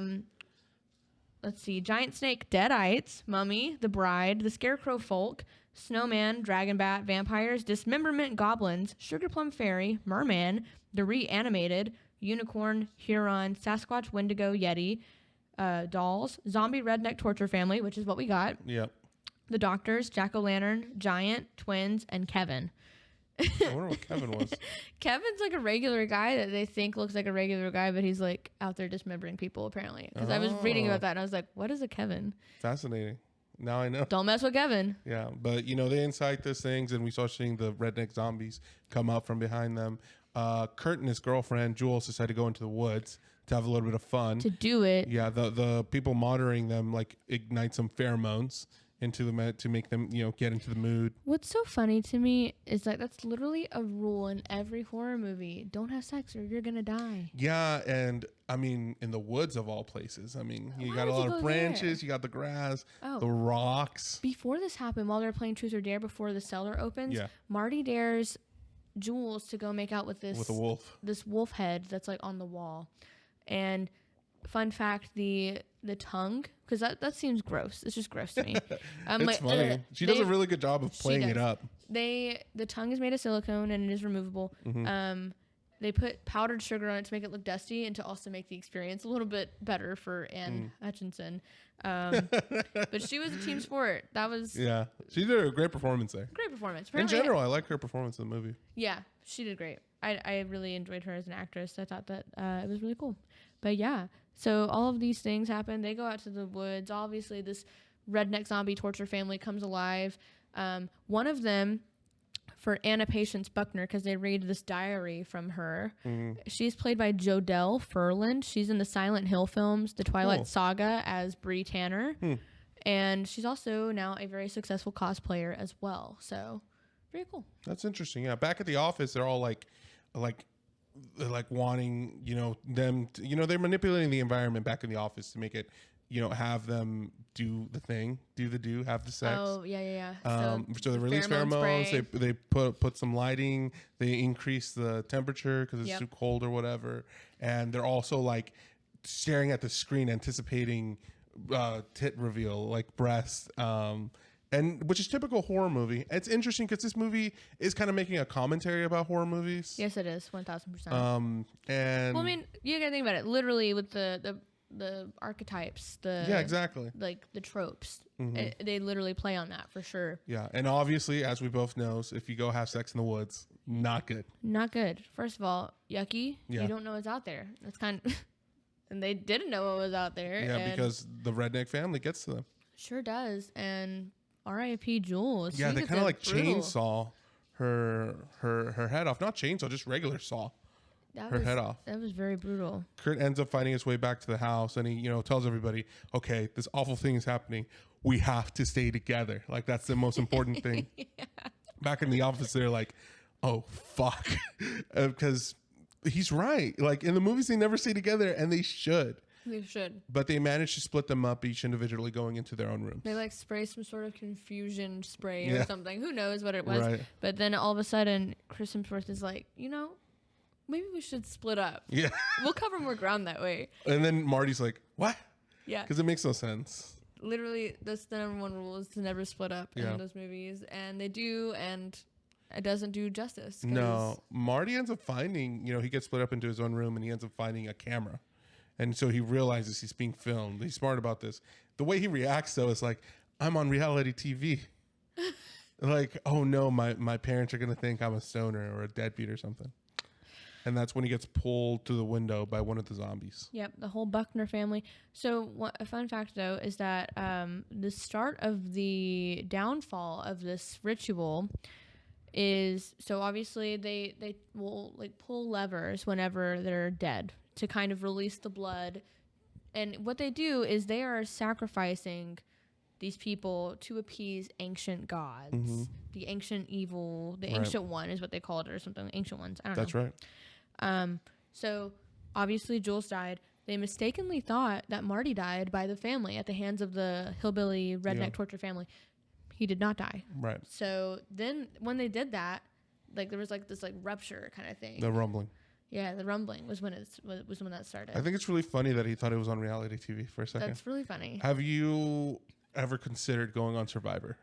Speaker 2: Let's see, giant snake, deadites, mummy, the bride, the scarecrow folk, snowman, dragon bat, vampires, dismemberment, goblins, sugar plum fairy, merman, the reanimated, unicorn, huron, sasquatch, wendigo, yeti, dolls, zombie redneck torture family, which is what we got.
Speaker 1: Yep.
Speaker 2: The doctors, jack-o'-lantern, giant, twins, and Kevin.
Speaker 1: I wonder what Kevin was.
Speaker 2: Kevin's like a regular guy that they think looks like a regular guy, but he's like out there dismembering people apparently. Because I was reading about that and I was like, what is a Kevin?
Speaker 1: Fascinating. Now I know.
Speaker 2: Don't mess with Kevin.
Speaker 1: Yeah, but they incite those things, and we start seeing the redneck zombies come up from behind them. Kurt and his girlfriend Jules decide to go into the woods to have a little bit of fun.
Speaker 2: To do it.
Speaker 1: Yeah, the people monitoring them like ignite some pheromones into them to make them, get into the mood.
Speaker 2: What's so funny to me is like that's literally a rule in every horror movie. Don't have sex or you're gonna die.
Speaker 1: Yeah, and I mean in the woods of all places. I mean, you
Speaker 2: Why
Speaker 1: got a
Speaker 2: would
Speaker 1: lot
Speaker 2: you
Speaker 1: of
Speaker 2: go
Speaker 1: branches,
Speaker 2: there?
Speaker 1: you got the grass,
Speaker 2: Oh.
Speaker 1: the rocks.
Speaker 2: Before this happened, while they're playing Truth or Dare, before the cellar opens,
Speaker 1: Yeah.
Speaker 2: Marty dares Jules to go make out with
Speaker 1: With a wolf.
Speaker 2: this wolf head that's like on the wall. And fun fact, the tongue, because that seems gross. It's just gross to me. I'm
Speaker 1: It's funny. She does a really good job of playing it up.
Speaker 2: The tongue is made of silicone and it is removable.
Speaker 1: Mm-hmm.
Speaker 2: They put powdered sugar on it to make it look dusty and to also make the experience a little bit better for Anne Hutchinson. But she was a team sport. That was
Speaker 1: Yeah, she did a great performance there.
Speaker 2: great performance.
Speaker 1: In
Speaker 2: Apparently,
Speaker 1: general, I like her performance in the movie.
Speaker 2: yeah, she did great. I really enjoyed her as an actress. I thought that it was really cool. But yeah, so all of these things happen. They go out to the woods. Obviously, this redneck zombie torture family comes alive. One of them, for Anna Patience Buckner, because they read this diary from her. She's played by Jodelle Ferland. She's in the Silent Hill films, The Twilight Saga as Bree Tanner. And she's also now a very successful cosplayer as well. So, very cool.
Speaker 1: That's interesting. Yeah, back at the office, they're all like wanting, them to, they're manipulating the environment back in the office to make it, have them do the thing, have the sex.
Speaker 2: Oh, yeah.
Speaker 1: So they release pheromones. They put some lighting. They increase the temperature because it's too cold or whatever. And they're also like staring at the screen, anticipating tit reveal, like breasts. And which is typical horror movie. It's interesting because this movie is kind of making a commentary about horror movies.
Speaker 2: Yes, it is 1,000%.
Speaker 1: And
Speaker 2: well, I mean, you gotta think about it. Literally, with the archetypes,
Speaker 1: exactly,
Speaker 2: like the tropes, they literally play on that for sure.
Speaker 1: Yeah, and obviously, as we both know, if you go have sex in the woods, not good.
Speaker 2: Not good. First of all, yucky.
Speaker 1: Yeah.
Speaker 2: You don't know what's out there. That's kind of, and they didn't know what was out there.
Speaker 1: Yeah, because the redneck family gets to them.
Speaker 2: Sure does, and R.I.P. Jules.
Speaker 1: Yeah,
Speaker 2: She
Speaker 1: they
Speaker 2: gets
Speaker 1: kind of
Speaker 2: a
Speaker 1: like
Speaker 2: brutal-
Speaker 1: chainsaw her head off. Not chainsaw, just regular saw her head off.
Speaker 2: That was very brutal.
Speaker 1: Kurt ends up finding his way back to the house, and he, tells everybody, "Okay, this awful thing is happening. We have to stay together. Like that's the most important thing." Back in the office, they're like, "Oh fuck," because he's right. Like in the movies, they never stay together, and they should.
Speaker 2: They should.
Speaker 1: But they managed to split them up, each individually going into their own rooms.
Speaker 2: They like spray some sort of confusion spray or something. Who knows what it was?
Speaker 1: Right.
Speaker 2: But then all of a sudden, Chris Hemsworth is like, maybe we should split up.
Speaker 1: Yeah.
Speaker 2: We'll cover more ground that way.
Speaker 1: And then Marty's like, "What?"
Speaker 2: Yeah.
Speaker 1: Because it makes no sense.
Speaker 2: Literally, that's the number one rule is to never split up in those movies. And they do, and it doesn't do justice.
Speaker 1: No. Marty ends up finding, he gets split up into his own room and he ends up finding a camera. And so he realizes he's being filmed. He's smart about this. The way he reacts, though, is like, "I'm on reality TV." Like, oh no, my parents are going to think I'm a stoner or a deadbeat or something. And that's when he gets pulled to the window by one of the zombies.
Speaker 2: Yep, the whole Buckner family. So a fun fact, though, is that the start of the downfall of this ritual is, so obviously they will like pull levers whenever they're dead to kind of release the blood. And what they do is they are sacrificing these people to appease ancient gods. The ancient evil, the ancient one is what they call it, or something. Ancient ones. I don't know.
Speaker 1: That's right.
Speaker 2: So obviously Jules died. They mistakenly thought that Marty died by the family at the hands of the hillbilly redneck torture family. He did not die.
Speaker 1: Right.
Speaker 2: So then when they did that, like there was like this like rupture kind of thing.
Speaker 1: The rumbling.
Speaker 2: Yeah, the rumbling was when that started.
Speaker 1: I think it's really funny that he thought it was on reality TV for a second.
Speaker 2: That's really funny.
Speaker 1: Have you ever considered going on Survivor?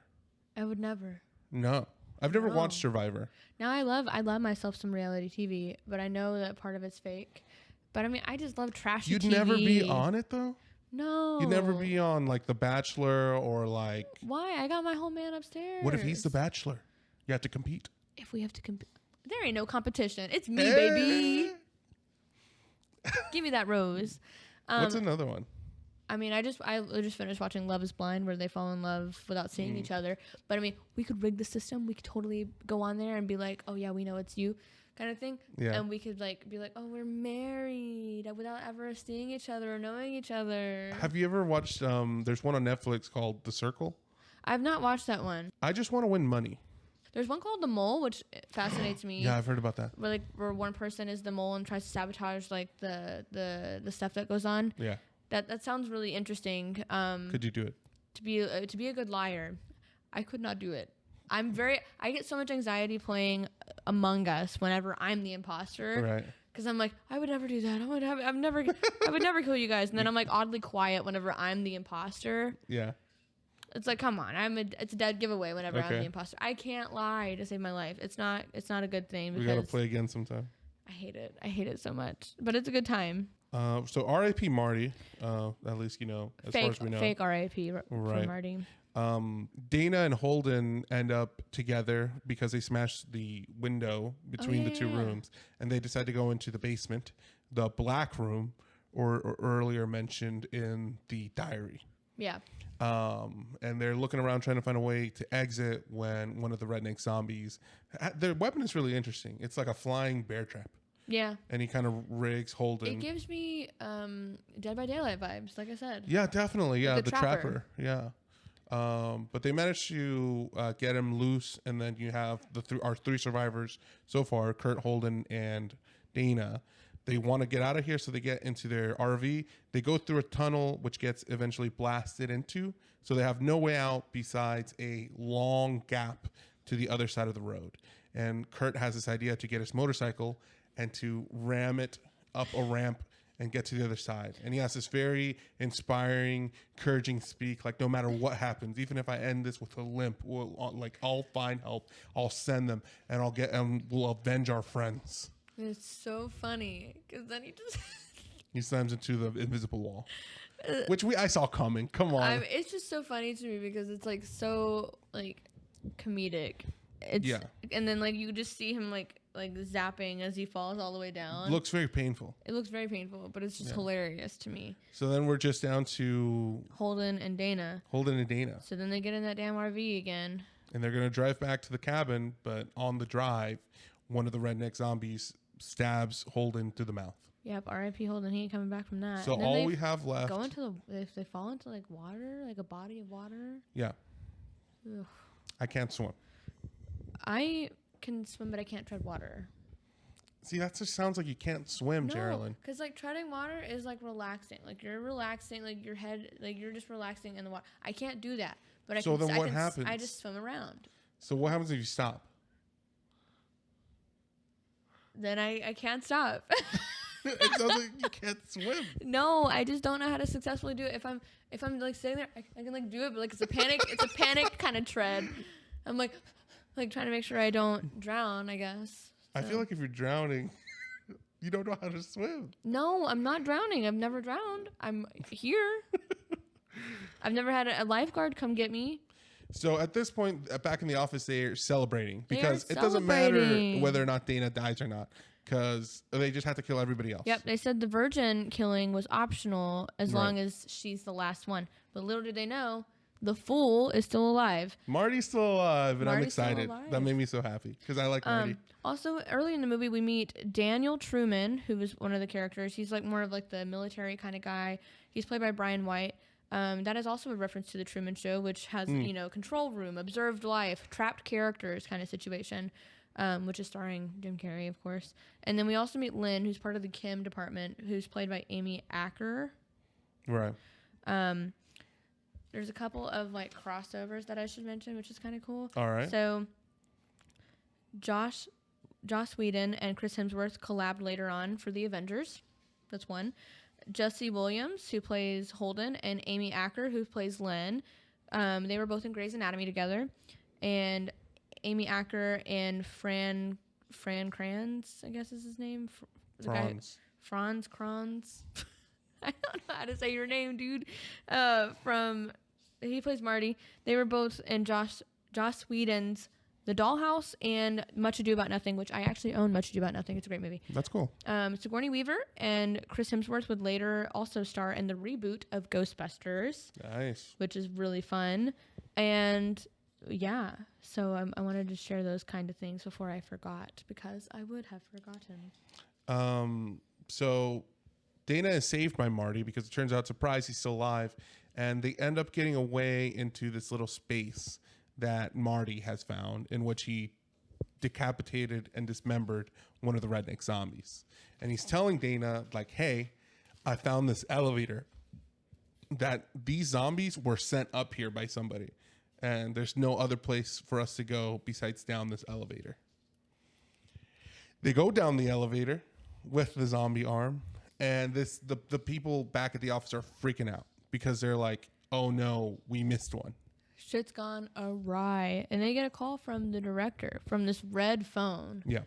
Speaker 2: I would never.
Speaker 1: No. I've never watched Survivor.
Speaker 2: Now I love myself some reality TV, but I know that part of it's fake. But I mean, I just love trashy
Speaker 1: You'd
Speaker 2: TV.
Speaker 1: never be on it though?
Speaker 2: No.
Speaker 1: You'd never be on like The Bachelor or like.
Speaker 2: Why? I got my whole man upstairs.
Speaker 1: What if he's the Bachelor? You have to compete.
Speaker 2: If we have to compete, there ain't no competition. It's me, baby. Give me that rose.
Speaker 1: What's another one?
Speaker 2: I mean, I just finished watching Love Is Blind, where they fall in love without seeing each other. But I mean, we could rig the system. We could totally go on there and be like, "Oh yeah, we know it's you." kind of thing.
Speaker 1: Yeah.
Speaker 2: And we could like be like, oh, we're married without ever seeing each other or knowing each other.
Speaker 1: Have you ever watched, there's one on Netflix called The Circle?
Speaker 2: I've not watched that one.
Speaker 1: I just want to win money.
Speaker 2: There's one called The Mole, which fascinates me.
Speaker 1: Yeah, I've heard about that.
Speaker 2: Where one person is the mole and tries to sabotage like the stuff that goes on.
Speaker 1: Yeah.
Speaker 2: That sounds really interesting.
Speaker 1: Could you do it?
Speaker 2: To be a good liar, I could not do it. I get so much anxiety playing Among Us whenever I'm the imposter.
Speaker 1: Right.
Speaker 2: Because I'm like, I would never do that. I would never kill you guys. And then I'm like oddly quiet whenever I'm the imposter.
Speaker 1: Yeah.
Speaker 2: It's like, come on, it's a dead giveaway whenever I'm the imposter. I can't lie to save my life. It's not a good thing.
Speaker 1: We gotta play again sometime.
Speaker 2: I hate it. I hate it so much. But it's a good time.
Speaker 1: So R.I.P. Marty. At least as far as we know.
Speaker 2: Fake R.I.P. for Marty.
Speaker 1: Dana and Holden end up together because they smashed the window between the two rooms, and they decide to go into the basement, the black room, or earlier mentioned in the diary.
Speaker 2: Yeah.
Speaker 1: And they're looking around trying to find a way to exit when one of the redneck zombies, their weapon is really interesting. It's like a flying bear trap.
Speaker 2: Yeah.
Speaker 1: And he kind of rigs Holden.
Speaker 2: It gives me Dead by Daylight vibes, like I said.
Speaker 1: Yeah, definitely. Yeah,
Speaker 2: Like
Speaker 1: the trapper. Yeah. But they managed to get him loose, and then you have our three survivors so far, Kurt, Holden, and Dana. They want to get out of here, so they get into their RV. They go through a tunnel, which gets eventually blasted into, so they have no way out besides a long gap to the other side of the road. And Kurt has this idea to get his motorcycle and to ram it up a ramp and get to the other side. And he has this very inspiring, encouraging speak, like, no matter what happens, even if I end this with a limp, I'll find help, I'll send them, and we'll avenge our friends.
Speaker 2: It's so funny because then
Speaker 1: he slams into the invisible wall, which I saw coming. Come on.
Speaker 2: It's just so funny to me because it's like so like comedic. And then like you just see him like zapping as he falls all the way down.
Speaker 1: Looks very painful.
Speaker 2: It looks very painful, but it's just hilarious to me.
Speaker 1: So then we're just down to
Speaker 2: Holden and Dana.
Speaker 1: So
Speaker 2: then they get in that damn RV again.
Speaker 1: And they're gonna drive back to the cabin, but on the drive, one of the redneck zombies stabs Holden through the mouth.
Speaker 2: Yep, R.I.P. Holden. He ain't coming back from that.
Speaker 1: So all we have left.
Speaker 2: If they fall into like water, like a body of water.
Speaker 1: Yeah.
Speaker 2: Ugh.
Speaker 1: I can't swim.
Speaker 2: I can swim, but I can't tread water.
Speaker 1: See, that just sounds like you can't swim, Geraldine.
Speaker 2: No, because like treading water is like relaxing. Like you're relaxing, like your head, like you're just relaxing in the water. I can't do that. But
Speaker 1: what happens?
Speaker 2: I just swim around.
Speaker 1: So what happens if you stop?
Speaker 2: Then I can't stop.
Speaker 1: It sounds like you can't swim.
Speaker 2: No, I just don't know how to successfully do it. If I'm like sitting there, I can like do it, but like it's a panic kind of tread. I'm like trying to make sure I don't drown, I guess.
Speaker 1: I feel like if you're drowning, you don't know how to swim.
Speaker 2: No, I'm not drowning. I've never drowned. I'm here. I've never had a lifeguard come get me.
Speaker 1: So at this point, back in the office, they're celebrating because it doesn't matter whether or not Dana dies or not, because they just have to kill everybody else.
Speaker 2: Yep, they said the virgin killing was optional as long as she's the last one. But little did they know, the fool is still alive.
Speaker 1: Marty's still alive, and I'm excited. That made me so happy because I like Marty.
Speaker 2: Also, early in the movie, we meet Daniel Truman, who was one of the characters. He's like more of like the military kind of guy. He's played by Brian White. That is also a reference to the Truman Show, which has, control room, observed life, trapped characters kind of situation, which is starring Jim Carrey, of course. And then we also meet Lynn, who's part of the Kim department, who's played by Amy Acker.
Speaker 1: Right.
Speaker 2: There's a couple of like crossovers that I should mention, which is kind of cool.
Speaker 1: All right.
Speaker 2: So Joss Whedon and Chris Hemsworth collabed later on for the Avengers. That's one. Jesse Williams, who plays Holden, and Amy Acker, who plays Lynn. They were both in Grey's Anatomy together. And Amy Acker and Fran Kranz, I guess is his name. Franz Kranz. I don't know how to say your name, dude. He plays Marty. They were both in Joss Whedon's The Dollhouse and Much Ado About Nothing, which I actually own Much Ado About Nothing. It's a great movie.
Speaker 1: That's cool.
Speaker 2: Sigourney Weaver and Chris Hemsworth would later also star in the reboot of Ghostbusters.
Speaker 1: Nice.
Speaker 2: Which is really fun. And yeah, so I wanted to share those kind of things before I forgot, because I would have forgotten.
Speaker 1: So Dana is saved by Marty because it turns out, surprise, he's still alive. And they end up getting away into this little space that Marty has found, in which he decapitated and dismembered one of the redneck zombies. And he's telling Dana, like, hey, I found this elevator, that these zombies were sent up here by somebody. And there's no other place for us to go besides down this elevator. They go down the elevator with the zombie arm, and the people back at the office are freaking out because they're like, oh no, we missed one.
Speaker 2: Shit's gone awry. And they get a call from the director from this red phone.
Speaker 1: Yeah.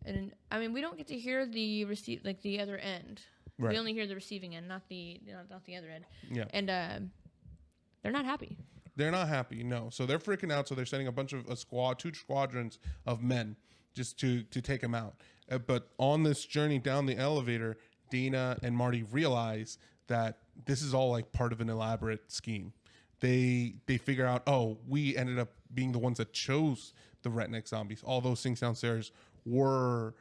Speaker 2: And I mean, we don't get to hear the like the other end.
Speaker 1: Right.
Speaker 2: We only hear the receiving end, not the other end.
Speaker 1: Yeah.
Speaker 2: And they're not happy.
Speaker 1: They're not happy, no. So they're freaking out. So they're sending two squadrons of men just to take him out. But on this journey down the elevator, Dana and Marty realize that this is all like part of an elaborate scheme. They figure out, oh, we ended up being the ones that chose the redneck zombies. All those things downstairs were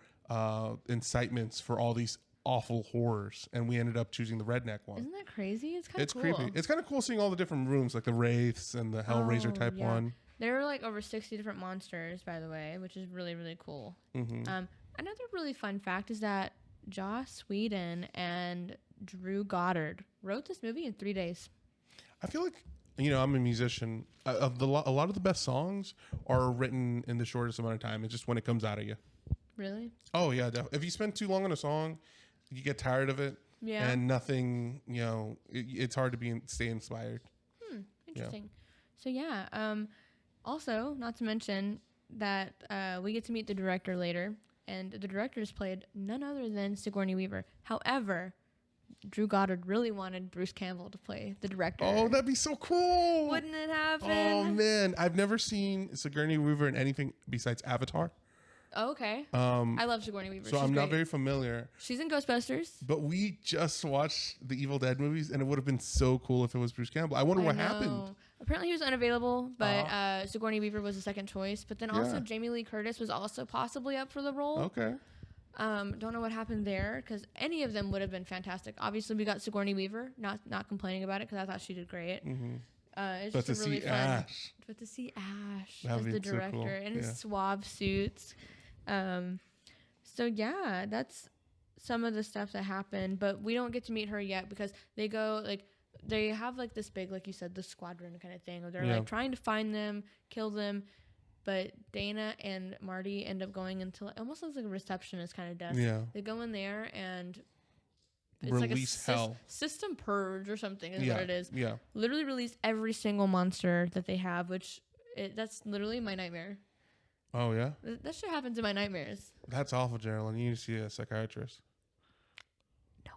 Speaker 1: incitements for all these awful horrors, and we ended up choosing the redneck one.
Speaker 2: Isn't that crazy? It's kind of cool.
Speaker 1: Creepy. It's kind of cool seeing all the different rooms, like the Wraiths and the Hellraiser type one.
Speaker 2: There were like over 60 different monsters, by the way, which is really, really cool.
Speaker 1: Mm-hmm.
Speaker 2: Another really fun fact is that Joss Whedon and Drew Goddard wrote this movie in 3 days.
Speaker 1: I feel like, I'm a musician. A lot of the best songs are written in the shortest amount of time. It's just when it comes out of you.
Speaker 2: Really?
Speaker 1: Oh, yeah. Definitely. If you spend too long on a song, you get tired of it.
Speaker 2: Yeah.
Speaker 1: And nothing, it's hard to stay inspired.
Speaker 2: Interesting. Yeah. So, also, not to mention that we get to meet the director later, and the director is played none other than Sigourney Weaver. However, Drew Goddard really wanted Bruce Campbell to play the director.
Speaker 1: Oh, that'd be so cool.
Speaker 2: Wouldn't it happen?
Speaker 1: Oh, man. I've never seen Sigourney Weaver in anything besides Avatar.
Speaker 2: Oh, okay. I love Sigourney Weaver.
Speaker 1: So I'm not very familiar.
Speaker 2: She's in Ghostbusters.
Speaker 1: But we just watched the Evil Dead movies, and it would have been so cool if it was Bruce Campbell. I wonder what happened.
Speaker 2: Apparently he was unavailable, but Sigourney Weaver was the second choice. But then also Jamie Lee Curtis was also possibly up for the role.
Speaker 1: Okay.
Speaker 2: Don't know what happened there, because any of them would have been fantastic. Obviously, we got Sigourney Weaver. Not complaining about it, because I thought she did great.
Speaker 1: Mm-hmm.
Speaker 2: It's just really fun.
Speaker 1: Ash.
Speaker 2: But to see Ash
Speaker 1: That'd
Speaker 2: as the
Speaker 1: be so
Speaker 2: director
Speaker 1: cool.
Speaker 2: in his suave suits. So yeah, that's some of the stuff that happened, but we don't get to meet her yet because they go they have like this big, like you said, the squadron kind of thing where they're like trying to find them, kill them, but Dana and Marty end up going into almost looks like a receptionist kind of desk. Yeah. They go in there and it's
Speaker 1: release
Speaker 2: like a
Speaker 1: hell.
Speaker 2: System purge or something is what it is.
Speaker 1: Yeah.
Speaker 2: Literally release every single monster that they have, which that's literally my nightmare.
Speaker 1: Oh, yeah?
Speaker 2: That shit happens in my nightmares.
Speaker 1: That's awful, Geraldine. You need to see a psychiatrist.
Speaker 2: No.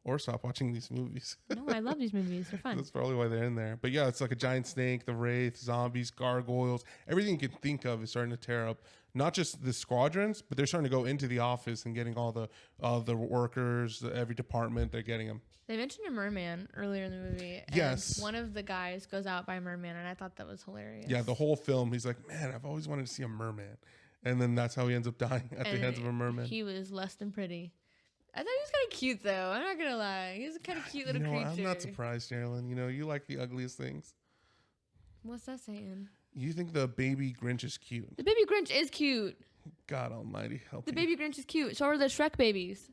Speaker 1: Or stop watching these movies.
Speaker 2: No, I love these movies. They're fun.
Speaker 1: That's probably why they're in there. But yeah, it's like a giant snake, the Wraith, zombies, gargoyles. Everything you can think of is starting to tear up. Not just the squadrons, but they're starting to go into the office and getting all the workers, every department, they're getting them.
Speaker 2: They mentioned a merman earlier in the movie. And
Speaker 1: yes.
Speaker 2: One of the guys goes out by a merman, and I thought that was hilarious.
Speaker 1: Yeah, the whole film, he's like, man, I've always wanted to see a merman. And then that's how he ends up dying at the hands of a merman.
Speaker 2: He was less than pretty. I thought he was kind of cute, though. I'm not going to lie. He was a kind of cute little creature.
Speaker 1: I'm not surprised, Geraldine. You like the ugliest things.
Speaker 2: What's that saying?
Speaker 1: You think the baby Grinch is cute.
Speaker 2: The baby Grinch is cute.
Speaker 1: God almighty, help
Speaker 2: The
Speaker 1: you.
Speaker 2: baby Grinch is cute. So are the Shrek babies.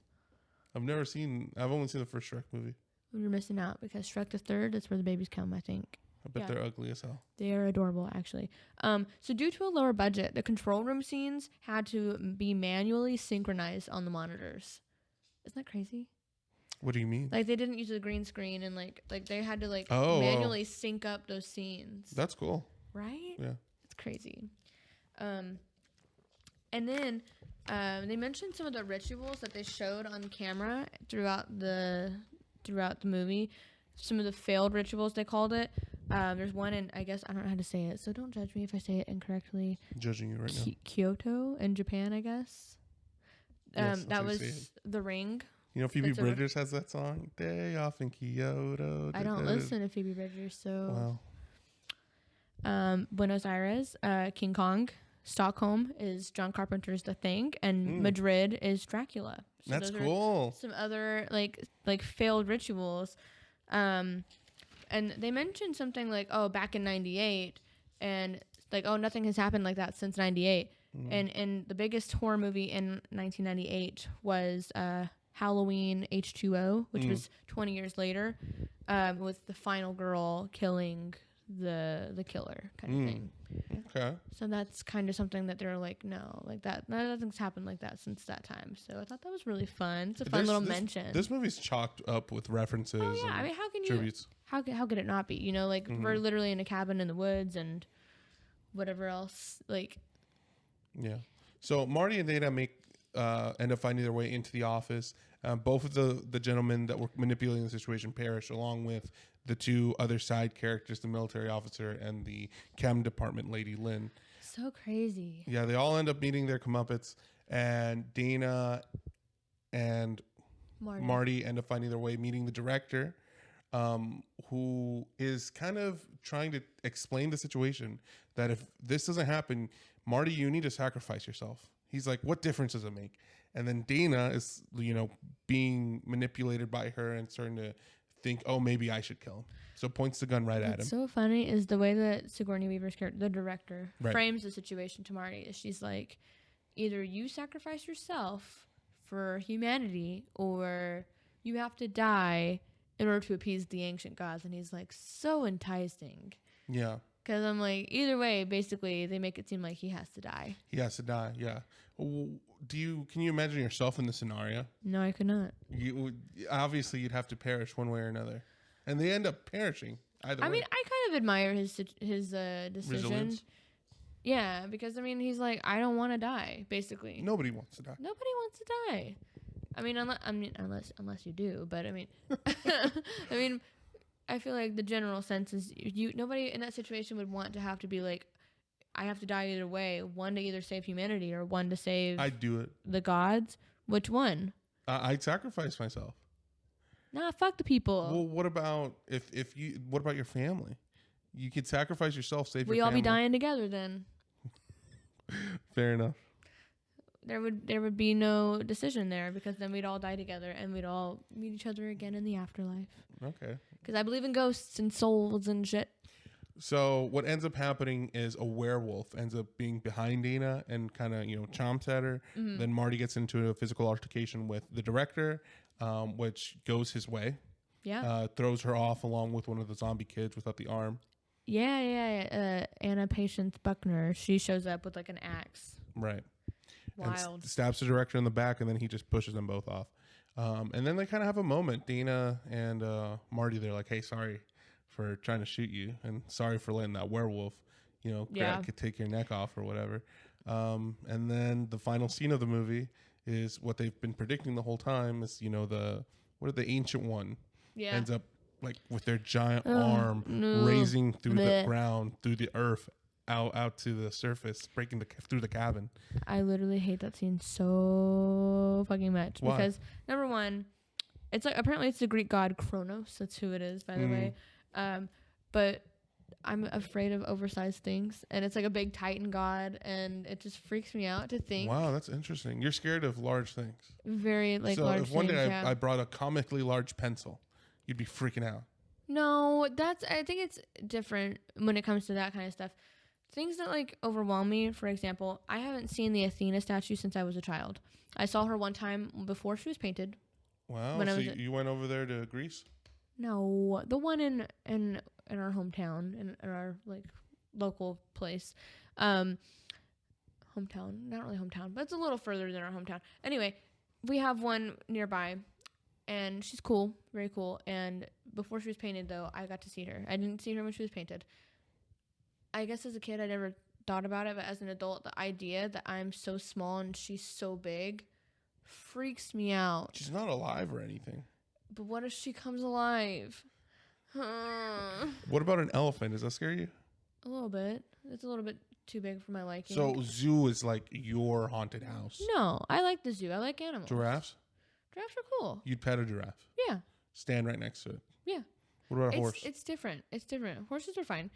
Speaker 1: I've only seen the first Shrek movie.
Speaker 2: You're missing out because Shrek the Third, that's where the babies come, I think.
Speaker 1: I bet they're ugly as hell.
Speaker 2: They are adorable, actually. So due to a lower budget, the control room scenes had to be manually synchronized on the monitors. Isn't that crazy?
Speaker 1: What do you mean?
Speaker 2: Like they didn't use a green screen and like they had to manually sync up those scenes.
Speaker 1: That's cool.
Speaker 2: Right?
Speaker 1: Yeah.
Speaker 2: It's crazy. And then they mentioned some of the rituals that they showed on camera throughout the movie. Some of the failed rituals, they called it. There's one in, I guess, I don't know how to say it, so don't judge me if I say it incorrectly.
Speaker 1: I'm judging you right now.
Speaker 2: Kyoto in Japan, I guess.
Speaker 1: Yes,
Speaker 2: that was The Ring.
Speaker 1: Phoebe Bridgers has that song, Day Off in Kyoto.
Speaker 2: I don't listen to Phoebe Bridgers, so... Buenos Aires, King Kong. Stockholm is John Carpenter's The Thing, and Madrid is Dracula. So
Speaker 1: That's
Speaker 2: those
Speaker 1: cool.
Speaker 2: are some other like failed rituals. And they mentioned something like, oh, back in 98, and like, oh, nothing has happened like that since 98. And the biggest horror movie in 1998 was Halloween H2O, which was 20 years later, with the final girl killing the killer kind of thing.
Speaker 1: Okay.
Speaker 2: So that's kind of something that they're like, no, like that nothing's happened like that since that time. So I thought that was really fun. It's a fun little mention.
Speaker 1: This movie's chalked up with references.
Speaker 2: Oh yeah, I mean, how can
Speaker 1: tributes.
Speaker 2: you? How could it not be? You know, like we're literally in a cabin in the woods and whatever else. Like,
Speaker 1: yeah. So Marty and Dana end up finding their way into the office. Both of the gentlemen that were manipulating the situation perish, along with the two other side characters, the military officer and the chem department lady, Lynn.
Speaker 2: so crazy.
Speaker 1: Yeah, they all end up meeting their comeuppets, and Dana and Marty end up finding their way meeting the director, who is kind of trying to explain the situation, that if this doesn't happen, Marty, you need to sacrifice yourself. He's like, what difference does it make? And then Dana is, being manipulated by her and starting to think, oh, maybe I should kill him. So points the gun right at him.
Speaker 2: What's so funny is the way that Sigourney Weaver's character, the director,
Speaker 1: Right.
Speaker 2: frames the situation to Marty. Is she's like, either you sacrifice yourself for humanity, or you have to die in order to appease the ancient gods. And he's like, so enticing.
Speaker 1: Yeah.
Speaker 2: Because I'm like, either way, basically, they make it seem like he has to die.
Speaker 1: He has to die, yeah. Can you imagine yourself in the scenario?
Speaker 2: No, I could not.
Speaker 1: Obviously, you'd have to perish one way or another. And they end up perishing either way.
Speaker 2: I mean, I kind of admire his decision.
Speaker 1: Resilience?
Speaker 2: Yeah, because, I mean, he's like, I don't want to die, basically.
Speaker 1: Nobody wants to die.
Speaker 2: Nobody wants to die. I mean, unless you do, but I mean, I feel like the general sense is nobody in that situation would want to have to be like, I have to die either way. One to either save humanity or one to save
Speaker 1: I'd do it.
Speaker 2: the gods. Which one?
Speaker 1: I'd sacrifice myself.
Speaker 2: Nah, fuck the people.
Speaker 1: Well, what about what about your family? You could sacrifice yourself, save your
Speaker 2: We all
Speaker 1: family.
Speaker 2: be dying together then.
Speaker 1: Fair enough.
Speaker 2: There would be no decision there, because then we'd all die together and we'd all meet each other again in the afterlife.
Speaker 1: Okay.
Speaker 2: Because I believe in ghosts and souls and shit.
Speaker 1: So what ends up happening is a werewolf ends up being behind Dana and kind of, chomps at her. Mm-hmm. Then Marty gets into a physical altercation with the director, which goes his way.
Speaker 2: Yeah.
Speaker 1: Throws her off along with one of the zombie kids without the arm.
Speaker 2: Yeah. Anna Patience Buckner. She shows up with like an axe.
Speaker 1: Right.
Speaker 2: Wild.
Speaker 1: And stabs the director in the back, and then he just pushes them both off. And then they kind of have a moment. Dana and Marty, they're like, hey, sorry for trying to shoot you, and sorry for letting that werewolf, could take your neck off or whatever. And then the final scene of the movie is what they've been predicting the whole time is, the ancient one ends up like with their giant arm raising through the ground, through the earth, out to the surface, breaking through the cabin.
Speaker 2: I literally hate that scene so fucking much.
Speaker 1: Why?
Speaker 2: Because number one, it's like, apparently it's the Greek god Kronos. That's who it is, by the way. But I'm afraid of oversized things, and it's like a big Titan god, and it just freaks me out to think.
Speaker 1: Wow, that's interesting. You're scared of large things.
Speaker 2: Very large
Speaker 1: So if one
Speaker 2: things,
Speaker 1: day I brought a comically large pencil, you'd be freaking out.
Speaker 2: No, I think it's different when it comes to that kind of stuff. Things that like overwhelm me, for example, I haven't seen the Athena statue since I was a child. I saw her one time before she was painted.
Speaker 1: Wow, so you went over there to Greece?
Speaker 2: No, the one in our hometown, in our like local place. Hometown, not really hometown, but it's a little further than our hometown. Anyway, we have one nearby, and she's cool, very cool. And before she was painted, though, I got to see her. I didn't see her when she was painted. I guess as a kid, I never thought about it, but as an adult, the idea that I'm so small and she's so big freaks me out.
Speaker 1: She's not alive or anything.
Speaker 2: But what if she comes alive?
Speaker 1: What about an elephant? Does that scare you?
Speaker 2: A little bit. It's a little bit too big for my liking.
Speaker 1: So zoo is like your haunted house.
Speaker 2: No, I like the zoo. I like animals.
Speaker 1: Giraffes?
Speaker 2: Giraffes are cool.
Speaker 1: You'd pet a giraffe.
Speaker 2: Yeah.
Speaker 1: Stand right next to it.
Speaker 2: Yeah.
Speaker 1: What about a horse?
Speaker 2: It's different. Horses are fine.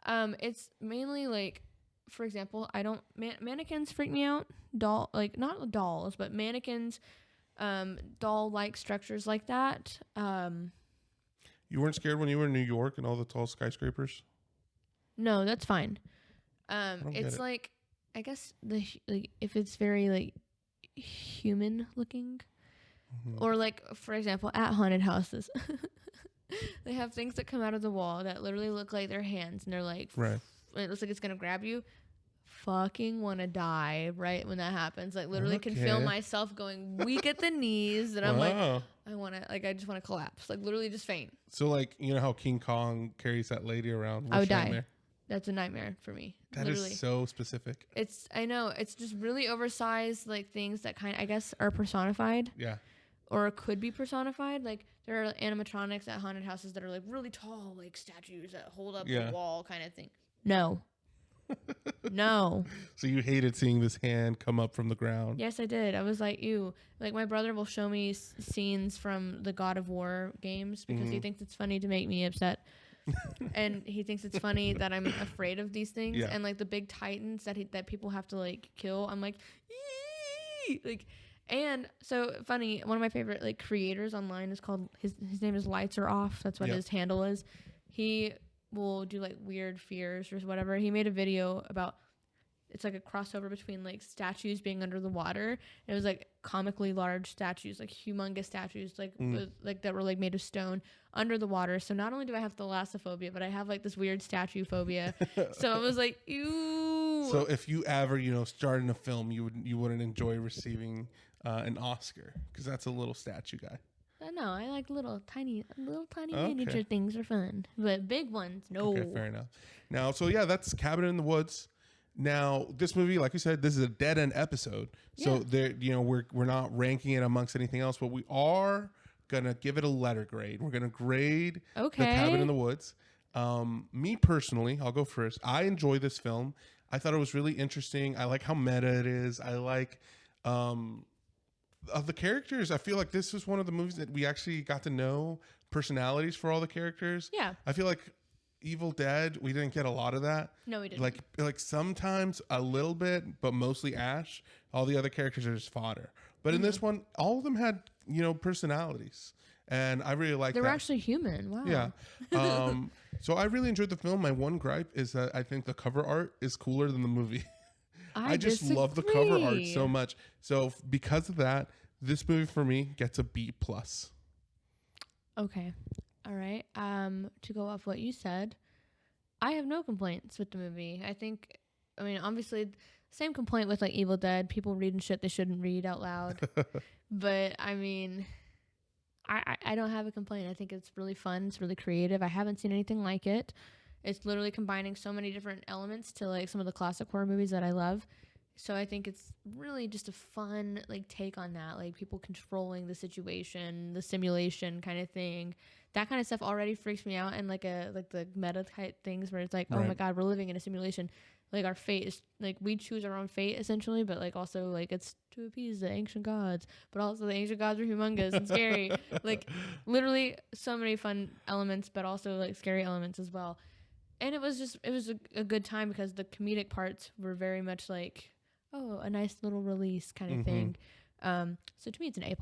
Speaker 2: It's mainly like, for example, I don't mannequins freak me out. Not dolls, but mannequins, doll-like structures like that.
Speaker 1: You weren't scared when you were in New York and all the tall skyscrapers?
Speaker 2: No, that's fine.
Speaker 1: don't get
Speaker 2: It's
Speaker 1: it.
Speaker 2: like, I guess if it's very like human looking, or like, for example, at haunted houses, they have things that come out of the wall that literally look like their hands, and they're like,
Speaker 1: Right.
Speaker 2: it looks like it's gonna grab you. Fucking want to die right when that happens. Like, literally can feel
Speaker 1: Okay.
Speaker 2: myself going weak at the knees, and I'm like,
Speaker 1: Wow.
Speaker 2: I just want to collapse. Like, literally just faint.
Speaker 1: So, like, you know how King Kong carries that lady around?
Speaker 2: I would
Speaker 1: Worst
Speaker 2: die.
Speaker 1: nightmare?
Speaker 2: That's a nightmare for me.
Speaker 1: That
Speaker 2: literally.
Speaker 1: is so specific.
Speaker 2: I know, it's just really oversized, like things that I guess are personified.
Speaker 1: Yeah.
Speaker 2: Or could be personified. Like, there are animatronics at haunted houses that are like really tall, like statues that hold up a wall kind of thing. No. No.
Speaker 1: So you hated seeing this hand come up from the ground.
Speaker 2: Yes, I did. I was like, ew. Like, my brother will show me scenes from the God of War games because he thinks it's funny to make me upset. And he thinks it's funny that I'm afraid of these things.
Speaker 1: Yeah.
Speaker 2: And like the big titans that people have to like kill, I'm like, eee! Like, and so funny. One of my favorite like creators online is called his name is Lights Are Off. That's what his handle is. He will do like weird fears or whatever. He made a video about, it's like a crossover between like statues being under the water. It was like comically large statues, like humongous statues, like like that were like made of stone under the water. So not only do I have thalassophobia, but I have like this weird statue phobia. So I was like, ew.
Speaker 1: So if you ever, start in a film, you wouldn't enjoy receiving an Oscar because that's a little statue guy.
Speaker 2: No, I like little tiny miniature things are fun, but big ones, no.
Speaker 1: Okay, fair enough. Now, so yeah, that's Cabin in the Woods. Now, this movie, like you said, this is a dead end episode. So there, we're not ranking it amongst anything else, but we are gonna give it a letter grade. We're gonna grade the Cabin in the Woods. Me personally, I'll go first. I enjoy this film. I thought it was really interesting. I like how meta it is. I like of the characters. I feel like this was one of the movies that we actually got to know personalities for all the characters.
Speaker 2: Yeah.
Speaker 1: I feel like Evil Dead, we didn't get a lot of that.
Speaker 2: No, we didn't.
Speaker 1: Like sometimes a little bit, but mostly Ash. All the other characters are just fodder. But in this one, all of them had, personalities. And I really like that.
Speaker 2: They were actually human. Wow.
Speaker 1: Yeah. So I really enjoyed the film. My one gripe is that I think the cover art is cooler than the movie. I just love the cover art so much. So because of that, this movie for me gets a B+.
Speaker 2: Okay. All right. To go off what you said, I have no complaints with the movie. I mean, obviously, same complaint with like Evil Dead. People reading shit they shouldn't read out loud. But I mean, I don't have a complaint. I think it's really fun. It's really creative. I haven't seen anything like it. It's literally combining so many different elements to like some of the classic horror movies that I love. So I think it's really just a fun like take on that, like people controlling the situation, the simulation kind of thing. That kind of stuff already freaks me out, and like the meta type things where it's like, oh my god, we're living in a simulation. Like our fate is like we choose our own fate essentially, but like also like it's to appease the ancient gods, but also the ancient gods are humongous and scary. Like literally so many fun elements, but also like scary elements as well. And it was a good time because the comedic parts were very much like, oh, a nice little release kind of thing. So to me, it's an A+.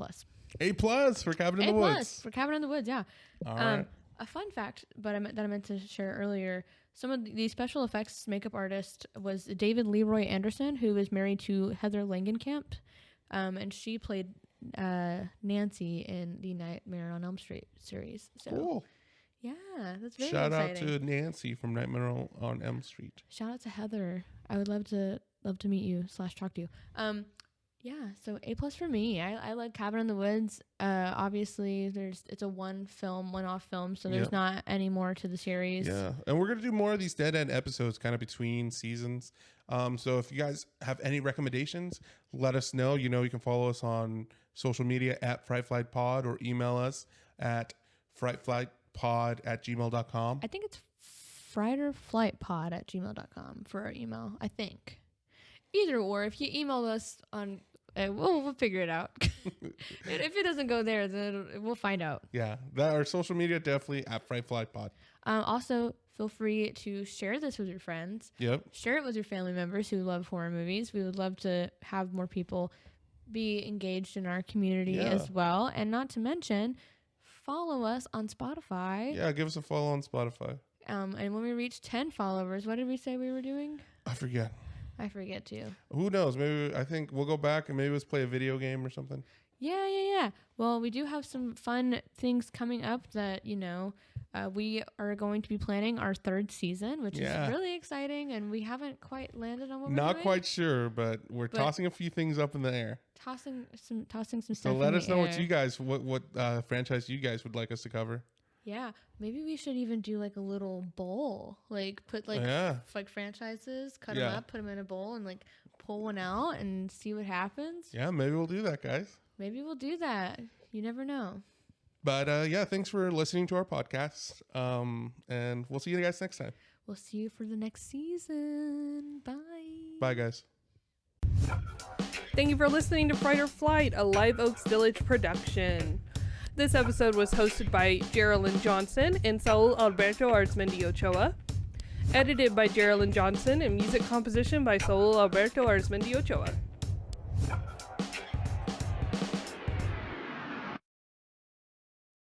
Speaker 1: A+ for Cabin in the Woods.
Speaker 2: For Cabin in the Woods, yeah.
Speaker 1: All right.
Speaker 2: A fun fact, that I meant to share earlier. Some of the special effects makeup artist was David Leroy Anderson, who is married to Heather Langenkamp, and she played Nancy in the Nightmare on Elm Street series. So,
Speaker 1: cool.
Speaker 2: Yeah, that's very
Speaker 1: Shout
Speaker 2: exciting.
Speaker 1: out to Nancy from Nightmare on Elm Street.
Speaker 2: Shout out to Heather. I would love to meet you / talk to you. Yeah, so A+ for me. I like Cabin in the Woods. Obviously, it's a one-off film, so there's not any more to the series.
Speaker 1: Yeah, and we're gonna do more of these dead end episodes, kind of between seasons. So if you guys have any recommendations, let us know. You can follow us on social media at FrightFlightPod or email us at frightflightpod@gmail.com.
Speaker 2: I think it's frighterflightpod@gmail.com for our email. I think. Either or, if you email us on, we'll figure it out. If it doesn't go there, then we'll find out.
Speaker 1: Yeah, our social media definitely at FrightFlightPod.
Speaker 2: Also, feel free to share this with your friends.
Speaker 1: Yep.
Speaker 2: Share it with your family members who love horror movies. We would love to have more people be engaged in our community as well. And not to mention, follow us on Spotify.
Speaker 1: Yeah, give us a follow on Spotify.
Speaker 2: And when we reach 10 followers, what did we say we were doing?
Speaker 1: I forget
Speaker 2: too.
Speaker 1: Who knows? Maybe I think we'll go back and maybe let's play a video game or something.
Speaker 2: Yeah. Well, we do have some fun things coming up that, we are going to be planning our 3rd season, which is really exciting. And we haven't quite landed on what we're doing.
Speaker 1: Not quite sure, but we're tossing a few things up in the air.
Speaker 2: Tossing some stuff.
Speaker 1: So let us know what you guys, what franchise you guys would like us to cover.
Speaker 2: Yeah, maybe we should even do like a little bowl, like put like like franchises, cut them up, put them in a bowl, and like pull one out and see what happens.
Speaker 1: Yeah, maybe we'll do that, guys.
Speaker 2: Maybe we'll do that. You never know.
Speaker 1: But thanks for listening to our podcast. And we'll see you guys next time.
Speaker 2: We'll see you for the next season. Bye.
Speaker 1: Bye, guys.
Speaker 3: Thank you for listening to Fright or Flight, a Live Oaks Village production. This episode was hosted by Geraldine Johnson and Saul Alberto Arzmendi Ochoa. Edited by Geraldine Johnson and music composition by Saul Alberto Arzmendi Ochoa.